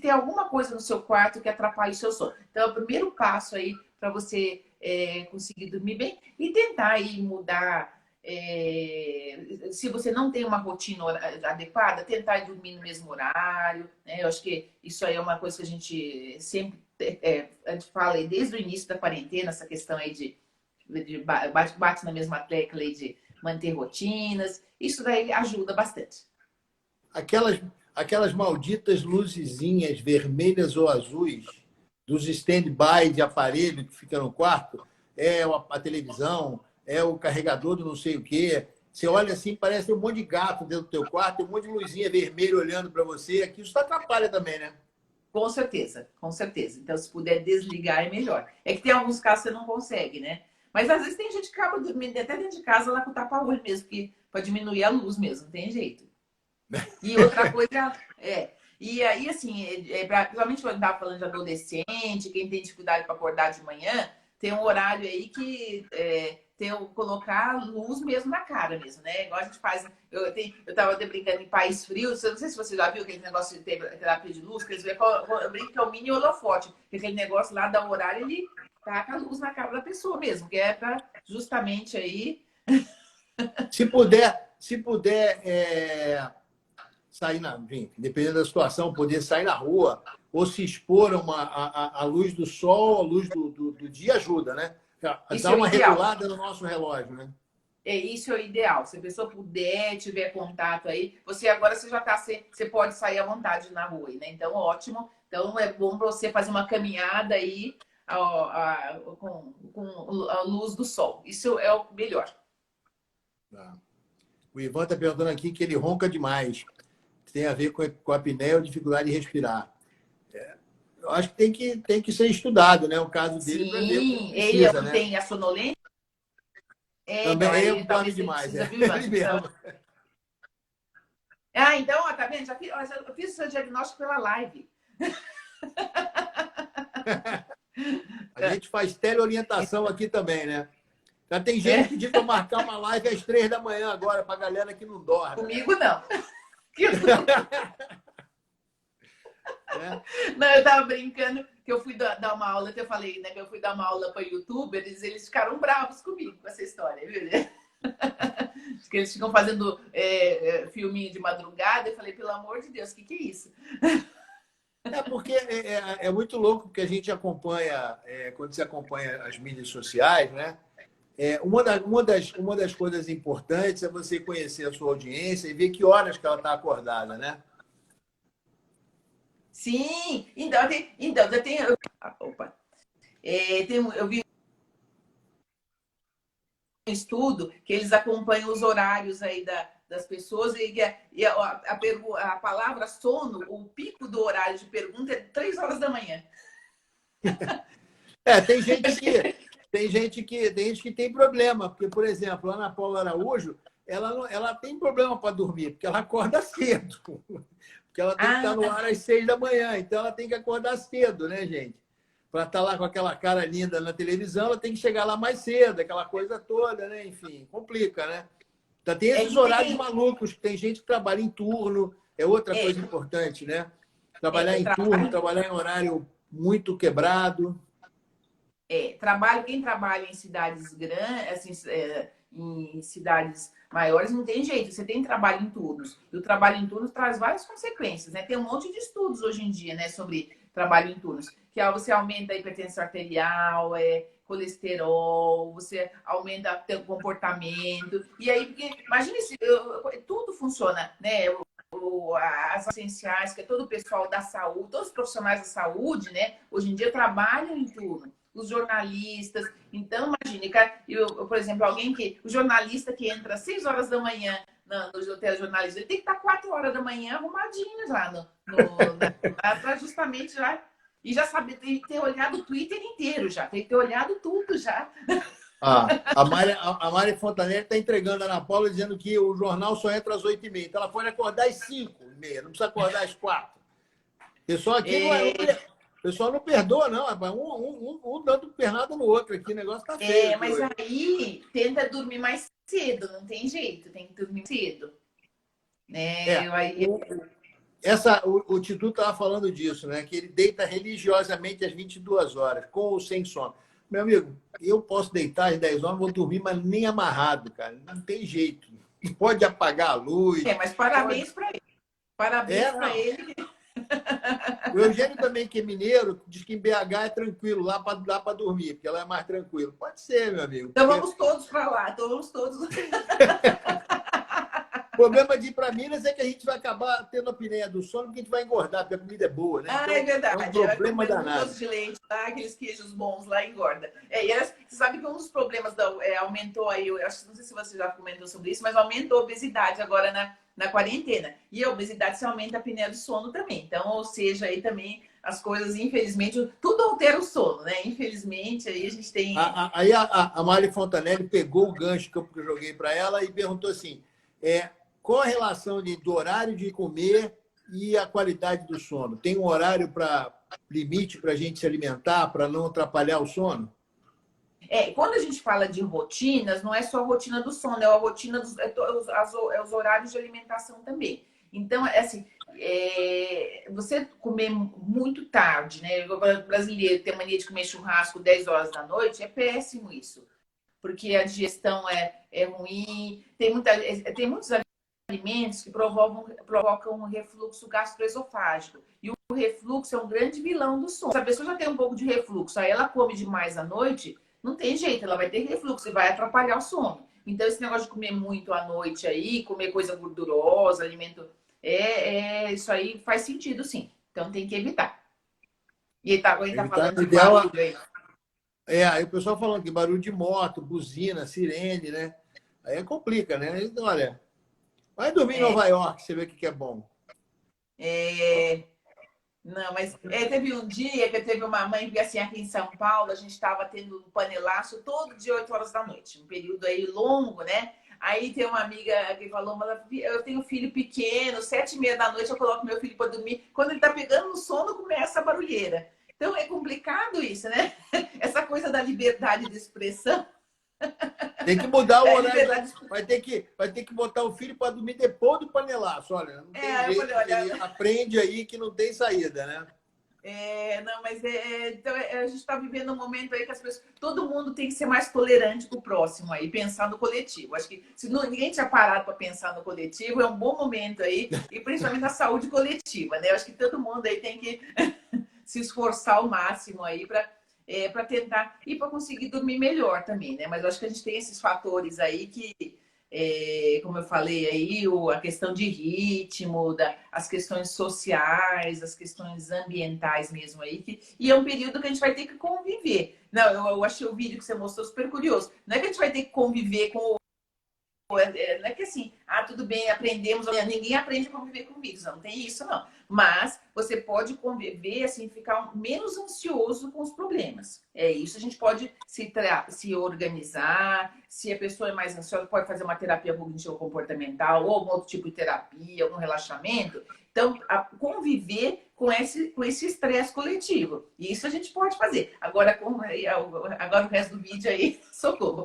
tem alguma coisa no seu quarto que atrapalha o seu sono. Então, é o primeiro passo aí para você conseguir dormir bem e tentar aí mudar. Se você não tem uma rotina adequada, tentar ir dormir no mesmo horário. Né? Eu acho que isso aí é uma coisa que a gente sempre a gente fala aí desde o início da quarentena, essa questão aí de bate na mesma tecla aí de manter rotinas. Isso daí ajuda bastante. Aquelas malditas luzezinhas vermelhas ou azuis dos stand-by de aparelho que fica no quarto, a televisão, o carregador do não sei o quê. Você olha assim, parece um monte de gato dentro do teu quarto, tem um monte de luzinha vermelha olhando para você. Aqui isso atrapalha também, né? Com certeza, com certeza. Então, se puder desligar, é melhor. É que tem alguns casos que você não consegue, né? Mas às vezes tem gente que acaba dormindo até dentro de casa lá com o tapa-olho mesmo, para diminuir a luz mesmo, não tem jeito. E outra coisa e aí, assim, principalmente quando estava falando de adolescente, quem tem dificuldade para acordar de manhã, tem um horário aí que colocar luz mesmo na cara mesmo, né? Igual a gente faz. Eu estava até brincando em país frio, não sei se você já viu aquele negócio de terapia de luz, que eles veem, eu brinco que é o mini holofote, que aquele negócio lá dá o horário, ele taca a luz na cara da pessoa mesmo, que é para justamente aí. Se puder sair enfim, dependendo da situação, poder sair na rua ou se expor a luz do sol, a luz do dia ajuda, né? Dá uma regulada no nosso relógio, né? Isso é o ideal. Se a pessoa puder, tiver contato aí, você já tá, você pode sair à vontade na rua, né? Então, ótimo. Então, é bom para você fazer uma caminhada aí com a luz do sol. Isso é o melhor. O Ivan está perguntando aqui que ele ronca demais. Tem a ver com a apneia ou dificuldade de respirar. Eu acho que tem que ser estudado, né? O caso dele para ver o que precisa, ele tem a sonolência. Também ele dorme demais. Ele mesmo. Então, tá vendo? Eu fiz o seu diagnóstico pela live. A gente faz teleorientação aqui também, né? Já tem gente pedindo para marcar uma live às 3 da manhã agora, para a galera que não dorme. Comigo, não. Né? Não, eu tava brincando que eu fui dar uma aula, que eu falei, né, que eu fui dar uma aula para youtubers, eles ficaram bravos comigo com essa história, viu? Que eles ficam fazendo filminho de madrugada. Eu falei, pelo amor de Deus, o que é isso? Porque é muito louco, porque a gente acompanha, quando você acompanha as mídias sociais, né? Uma das coisas importantes é você conhecer a sua audiência e ver que horas que ela está acordada, né? Sim, então eu tenho. Eu vi um estudo que eles acompanham os horários aí das pessoas a palavra sono, o pico do horário de pergunta é 3 horas da manhã. Tem gente que tem problema, porque, por exemplo, a Ana Paula Araújo, ela tem problema para dormir, porque ela acorda cedo. Porque ela tem que estar no ar às 6 da manhã, então ela tem que acordar cedo, né, gente? Para estar lá com aquela cara linda na televisão, ela tem que chegar lá mais cedo, aquela coisa toda, né? Enfim, complica, né? Então, tem esses horários malucos, tem gente que trabalha em turno, é outra coisa importante, né? Trabalhar em turno, trabalhar em horário muito quebrado. Quem trabalha em cidades grandes, assim, em cidades maiores, não tem jeito. Você tem trabalho em turnos. E o trabalho em turnos traz várias consequências, né? Tem um monte de estudos hoje em dia, né, sobre trabalho em turnos. Que você aumenta a hipertensão arterial, colesterol, você aumenta o comportamento. E aí, porque, imagine se tudo funciona, né? As essenciais, que é todo o pessoal da saúde, todos os profissionais da saúde, né? Hoje em dia trabalham em turno. Os jornalistas. Então, imagine, por exemplo, o jornalista que entra às 6 horas da manhã no telejornalismo, ele tem que estar 4 horas da manhã arrumadinho já para justamente já. E já sabe, tem que ter olhado o Twitter inteiro já, tem que ter olhado tudo já. A Mari Fontanelli está entregando a Ana Paula dizendo que o jornal só entra às 8h30. Então ela pode acordar às 5h30, não precisa acordar às 4h. Pessoal aqui o pessoal não perdoa, não. Um dando pernada no outro aqui, o negócio tá feio. Mas aí tenta dormir mais cedo, não tem jeito, tem que dormir cedo. O Titu estava falando disso, né? Que ele deita religiosamente às 22 horas, com ou sem sono. Meu amigo, eu posso deitar às 10 horas, vou dormir, mas nem amarrado, cara. Não tem jeito. Pode apagar a luz. Mas parabéns para ele. Parabéns para ele. O Eugênio também, que é mineiro, diz que em BH é tranquilo, lá para dormir, porque lá é mais tranquilo. Pode ser, meu amigo. Então vamos todos para lá, vamos todos. O problema de ir para Minas é que a gente vai acabar tendo a apneia do sono, porque a gente vai engordar, porque a comida é boa, né? Então, é verdade. É um problema danado. Doce de leite lá, aqueles queijos bons lá engorda. Você sabe que um dos problemas aumentou aí, não sei se você já comentou sobre isso, mas aumentou a obesidade agora na quarentena. E a obesidade se aumenta a apneia do sono também. Então, ou seja, aí também as coisas, infelizmente, tudo altera o sono, né? Infelizmente, aí a gente tem... Aí a Mari Fontanelli pegou o gancho que eu joguei para ela e perguntou assim, qual a relação do horário de comer e a qualidade do sono? Tem um horário limite para a gente se alimentar, para não atrapalhar o sono? Quando a gente fala de rotinas, não é só a rotina do sono, é a rotina os horários de alimentação também. Então, assim, você comer muito tarde, né? O brasileiro tem mania de comer churrasco 10 horas da noite, é péssimo isso. Porque a digestão é ruim, tem muitos alimentos que provocam um refluxo gastroesofágico. E o refluxo é um grande vilão do sono. Se a pessoa já tem um pouco de refluxo, aí ela come demais à noite, não tem jeito, ela vai ter refluxo e vai atrapalhar o sono. Então, esse negócio de comer muito à noite aí, comer coisa gordurosa, alimento... isso aí faz sentido, sim. Então, tem que evitar. E ele tá falando de barulho aí. Aí o pessoal falando que barulho de moto, buzina, sirene, né? Aí complica, né? Então, olha, vai dormir em Nova York, você vê o que é bom. Não, mas teve um dia que teve uma mãe, porque assim, aqui em São Paulo, a gente estava tendo um panelaço todo dia 8 horas da noite. Um período aí longo, né? Aí tem uma amiga que falou, mas eu tenho um filho pequeno, 7h30 da noite eu coloco meu filho para dormir. Quando ele tá pegando no sono, começa a barulheira. Então é complicado isso, né? Essa coisa da liberdade de expressão. Tem que mudar o horário. Vai ter que botar o filho para dormir depois do panelaço. Olha, não tem jeito. Eu falei, olha... Aprende aí que não tem saída, né? Não, mas então, a gente está vivendo um momento aí que as pessoas, todo mundo tem que ser mais tolerante com o próximo aí, pensar no coletivo. Acho que se ninguém tinha parado para pensar no coletivo, é um bom momento aí, e principalmente na saúde coletiva, né? Acho que todo mundo aí tem que se esforçar ao máximo aí para tentar e para conseguir dormir melhor também, né? Mas eu acho que a gente tem esses fatores aí que, como eu falei aí, a questão de ritmo, as questões sociais, as questões ambientais mesmo aí, e é um período que a gente vai ter que conviver. Não, eu achei o vídeo que você mostrou super curioso. Não é que a gente vai ter que conviver com não é que assim, tudo bem, aprendemos, ninguém aprende a conviver com vírus, não tem isso não. Mas você pode conviver, assim, ficar menos ansioso com os problemas. É isso, a gente pode se organizar, se a pessoa é mais ansiosa, pode fazer uma terapia cognitivo-comportamental ou algum outro tipo de terapia, algum relaxamento. Então, conviver com esse estresse coletivo. E isso a gente pode fazer. Agora o resto do vídeo aí, socorro.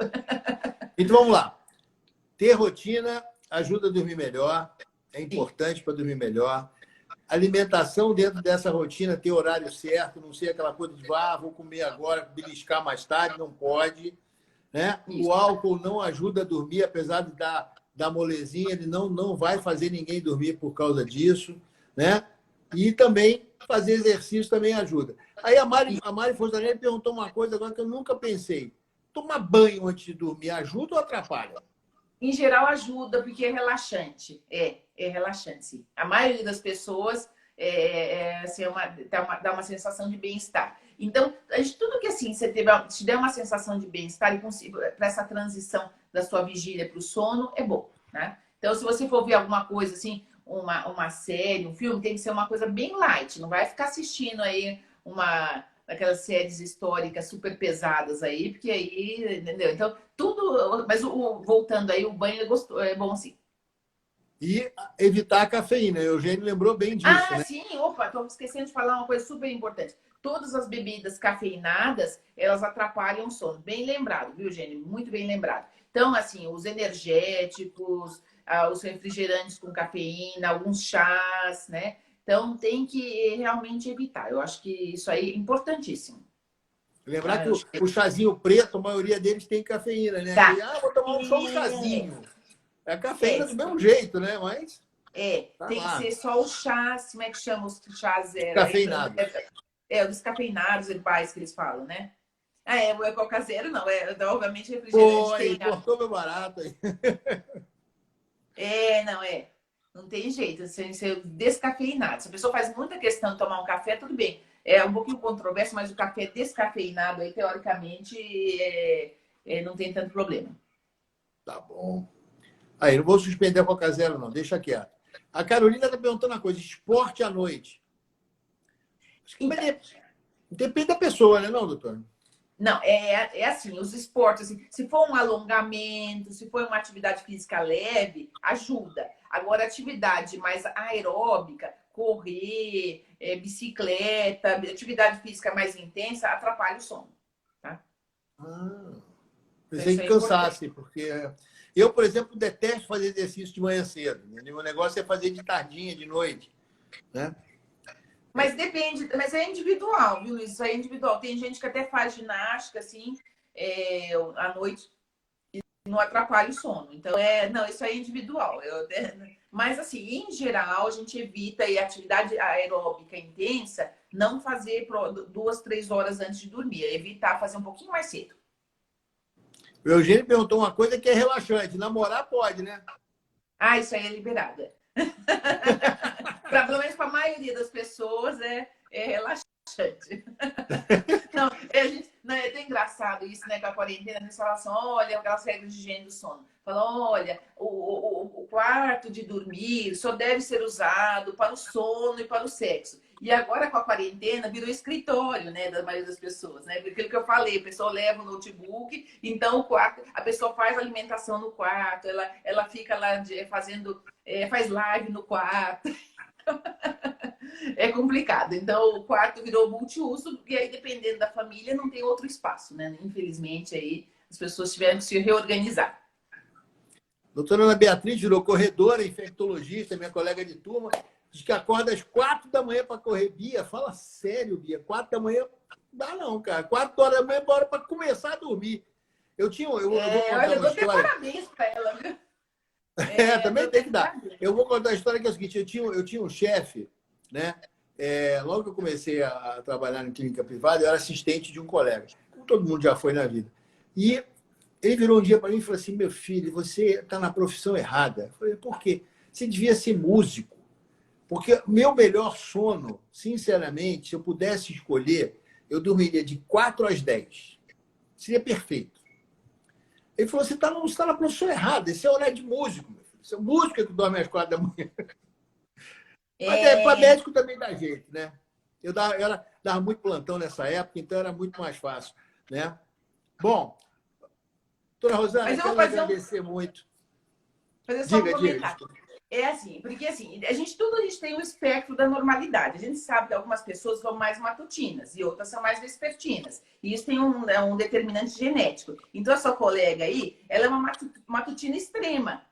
Então, vamos lá. Ter rotina ajuda a dormir melhor, é importante para dormir melhor. Alimentação dentro dessa rotina, ter horário certo, não ser aquela coisa de vou comer agora, beliscar mais tarde, não pode. Né? O álcool não ajuda a dormir, apesar de dar molezinha, ele não vai fazer ninguém dormir por causa disso. Né? E também fazer exercício também ajuda. Aí a Mari Fontanelli perguntou uma coisa agora que eu nunca pensei. Tomar banho antes de dormir ajuda ou atrapalha? Em geral, ajuda, porque é relaxante. É relaxante, sim. A maioria das pessoas assim, dá uma sensação de bem-estar. Então, tudo que assim, te der uma sensação de bem-estar e para essa transição da sua vigília para o sono, é bom. Né? Então, se você for ver alguma coisa assim, uma série, um filme, tem que ser uma coisa bem light. Não vai ficar assistindo aí aquelas séries históricas super pesadas aí, porque aí, entendeu? Então, tudo... Mas voltando aí, o banho é bom sim. E evitar a cafeína. O Eugênio lembrou bem disso, né? Sim. Opa, estou esquecendo de falar uma coisa super importante. Todas as bebidas cafeinadas, elas atrapalham o sono. Bem lembrado, viu, Eugênio? Muito bem lembrado. Então, assim, os energéticos, os refrigerantes com cafeína, alguns chás, né? Então, tem que realmente evitar. Eu acho que isso aí é importantíssimo. Lembrar que o chazinho preto, a maioria deles tem cafeína, né? Tá. Vou tomar só um chazinho. É a cafeína do mesmo jeito, né? Mas... tem que ser só o chá, como é que chama os chás? Descafeinados. Os descafeinados herbais que eles falam, né? O Coca Zero não, obviamente refrigerante. Cortou meu barato aí. Não tem jeito, ser descafeinado. Se a pessoa faz muita questão de tomar um café, tudo bem. É um pouquinho controverso, mas o café descafeinado aí, teoricamente, não tem tanto problema. Tá bom. Aí, não vou suspender a Coca Zero, não. Deixa quieto. A Carolina está perguntando uma coisa. Esporte à noite. Depende da pessoa, né, não, doutor? Não, é assim, os esportes, assim, se for um alongamento, se for uma atividade física leve, ajuda. Agora, atividade mais aeróbica, correr, bicicleta, atividade física mais intensa, atrapalha o sono. Tá? Pensei que cansasse, porque... Eu, por exemplo, detesto fazer exercício de manhã cedo. Meu negócio é fazer de tardinha, de noite. Né? Mas depende, mas é individual, viu, Luiz? Isso aí é individual. Tem gente que até faz ginástica, assim, à noite e não atrapalha o sono. Então, não, isso aí é individual. Mas, assim, em geral, a gente evita a atividade aeróbica intensa, não fazer 2, 3 horas antes de dormir. Evitar fazer um pouquinho mais cedo. O Eugênio perguntou uma coisa que é relaxante. Namorar pode, né? Isso aí é liberado. Pelo menos para a maioria das pessoas é relaxante. Não, é até engraçado isso, né? Com a quarentena, eles falam assim, olha, aquelas regras de higiene do sono. Falam, olha, o quarto de dormir só deve ser usado para o sono e para o sexo. E agora, com a quarentena, virou escritório, né, da maioria das pessoas, né? Aquilo que eu falei, a pessoa leva o notebook, então o quarto, a pessoa faz alimentação no quarto, ela fica lá faz live no quarto. É complicado. Então, o quarto virou multiuso, e aí, dependendo da família, não tem outro espaço, né? Infelizmente, aí As pessoas tiveram que se reorganizar. Doutora Ana Beatriz virou corredora, infectologista, minha colega de turma, diz que acorda às 4 da manhã para correr. Bia, fala sério, Bia. 4 da manhã não dá não, cara. 4 horas da manhã é hora para começar a dormir. Eu vou contar olha, uma eu história. Parabéns para ela, viu? Também tem que dar. Eu vou contar a história que é o seguinte, eu tinha um chefe, né? Logo que eu comecei a trabalhar em clínica privada, eu era assistente de um colega, como todo mundo já foi na vida. E ele virou um dia para mim e falou assim, meu filho, você está na profissão errada. Eu falei, por quê? Você devia ser músico. Porque meu melhor sono, sinceramente, se eu pudesse escolher, eu dormiria de 4 às 10. Seria perfeito. Ele falou, você está na profissão errada, esse é horário de músico. Meu filho. Você é músico que dorme às 4 da manhã. Mas para médico também dá jeito, né? Eu dava muito plantão nessa época, então era muito mais fácil, né? Bom, doutora Rosana, eu quero agradecer muito. Fazer só um comentário. Porque assim, a gente tem um espectro da normalidade. A gente sabe que algumas pessoas são mais matutinas e outras são mais vespertinas. E isso tem um determinante genético. Então, a sua colega aí, ela é uma matutina extrema.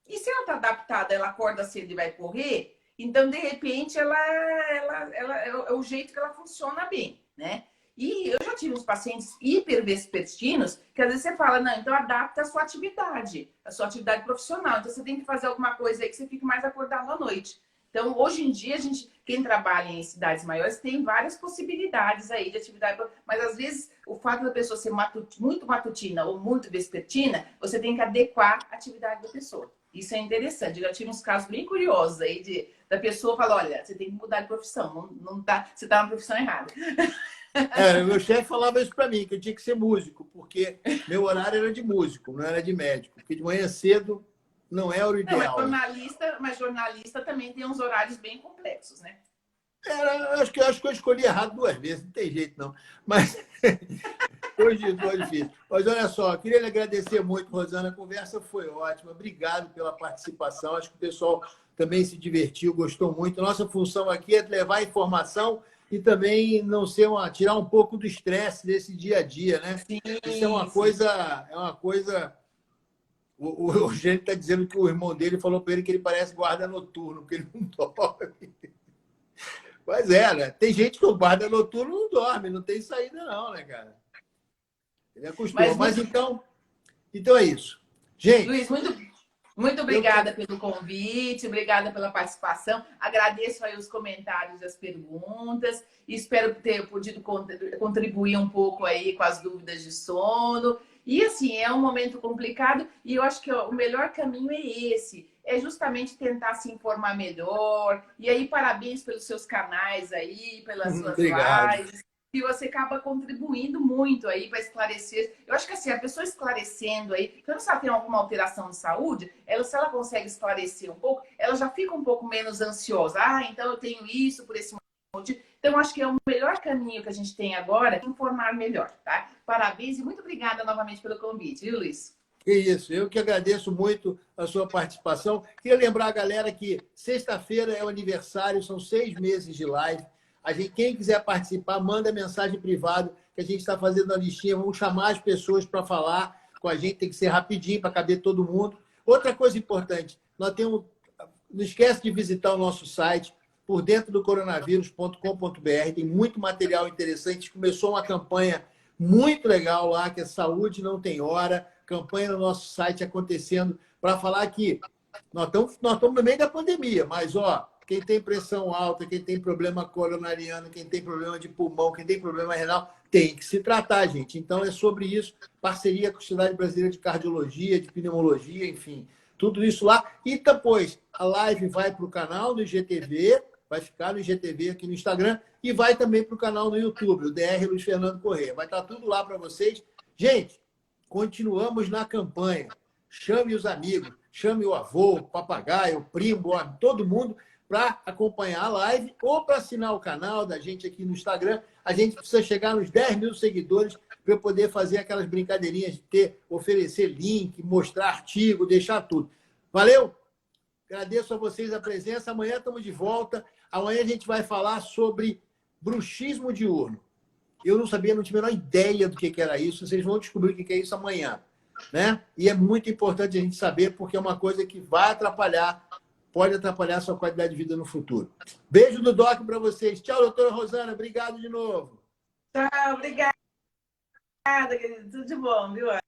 E se ela está adaptada, ela acorda cedo e vai correr, então, de repente, ela é o jeito que ela funciona bem, né? E eu já tive uns pacientes hipervespertinos que às vezes você fala, não, então adapta a sua atividade profissional. Então você tem que fazer alguma coisa aí que você fique mais acordado à noite. Então, hoje em dia, quem trabalha em cidades maiores tem várias possibilidades aí de atividade. Mas às vezes o fato da pessoa ser muito matutina ou muito vespertina, você tem que adequar a atividade da pessoa. Isso é interessante. Eu já tive uns casos bem curiosos aí da pessoa falar, olha, você tem que mudar de profissão, você está na profissão errada. Meu chefe falava isso para mim, que eu tinha que ser músico, porque meu horário era de músico, não era de médico. Porque de manhã cedo não é o ideal. Mas jornalista também tem uns horários bem complexos, né? Acho que eu escolhi errado 2 vezes, não tem jeito não. Mas hoje foi difícil. Mas olha só, queria lhe agradecer muito, Rosana. A conversa foi ótima. Obrigado pela participação. Acho que o pessoal também se divertiu, gostou muito. Nossa função aqui é levar informação e também não ser tirar um pouco do estresse desse dia a dia, né? Sim, isso é uma coisa. O Eugênio está dizendo que o irmão dele falou para ele que ele parece guarda noturno, porque ele não dorme. Mas né? Tem gente que o guarda noturno não dorme, não tem saída não, né, cara? Ele acostuma. Mas então é isso. Gente... Luiz, muito obrigada pelo convite, obrigada pela participação. Agradeço aí os comentários e as perguntas. Espero ter podido contribuir um pouco aí com as dúvidas de sono. E assim, é um momento complicado e eu acho que o melhor caminho é esse. É justamente tentar se informar melhor. E aí, parabéns pelos seus canais aí, pelas suas lives. E você acaba contribuindo muito aí para esclarecer. Eu acho que assim, a pessoa esclarecendo aí, quando ela tem alguma alteração de saúde, se ela consegue esclarecer um pouco, ela já fica um pouco menos ansiosa. Então eu tenho isso por esse motivo. Então, acho que é o melhor caminho que a gente tem agora, informar melhor, tá? Parabéns e muito obrigada novamente pelo convite, viu, Luiz? É isso, eu que agradeço muito a sua participação. Queria lembrar a galera que sexta-feira é o aniversário, são 6 meses de live. Quem quiser participar, manda mensagem privada, que a gente está fazendo a listinha. Vamos chamar as pessoas para falar com a gente, tem que ser rapidinho para caber todo mundo. Outra coisa importante, não esquece de visitar o nosso site, pordentrodocoronavírus.com.br, tem muito material interessante. Começou uma campanha muito legal lá, que é Saúde Não Tem Hora, campanha no nosso site acontecendo para falar que nós estamos no meio da pandemia, mas quem tem pressão alta, quem tem problema coronariano, quem tem problema de pulmão, quem tem problema renal, tem que se tratar, gente. Então, é sobre isso, parceria com a Sociedade Brasileira de Cardiologia, de Pneumologia, enfim, tudo isso lá. E depois, a live vai para o canal do IGTV, vai ficar no IGTV aqui no Instagram, e vai também para o canal no YouTube, o DR Luiz Fernando Corrêa. Vai estar tudo lá para vocês. Gente, continuamos na campanha. Chame os amigos, chame o avô, o papagaio, o primo, todo mundo, para acompanhar a live ou para assinar o canal da gente aqui no Instagram. A gente precisa chegar nos 10 mil seguidores para eu poder fazer aquelas brincadeirinhas de oferecer link, mostrar artigo, deixar tudo. Valeu? Agradeço a vocês a presença. Amanhã estamos de volta. Amanhã a gente vai falar sobre bruxismo diurno. Eu não sabia, não tinha a menor ideia do que era isso. Vocês vão descobrir o que é isso amanhã, né? E é muito importante a gente saber, porque é uma coisa que vai atrapalhar, pode atrapalhar a sua qualidade de vida no futuro. Beijo do Doc para vocês. Tchau, doutora Rosana. Obrigado de novo. Tchau, obrigada, querido. Tudo de bom, viu?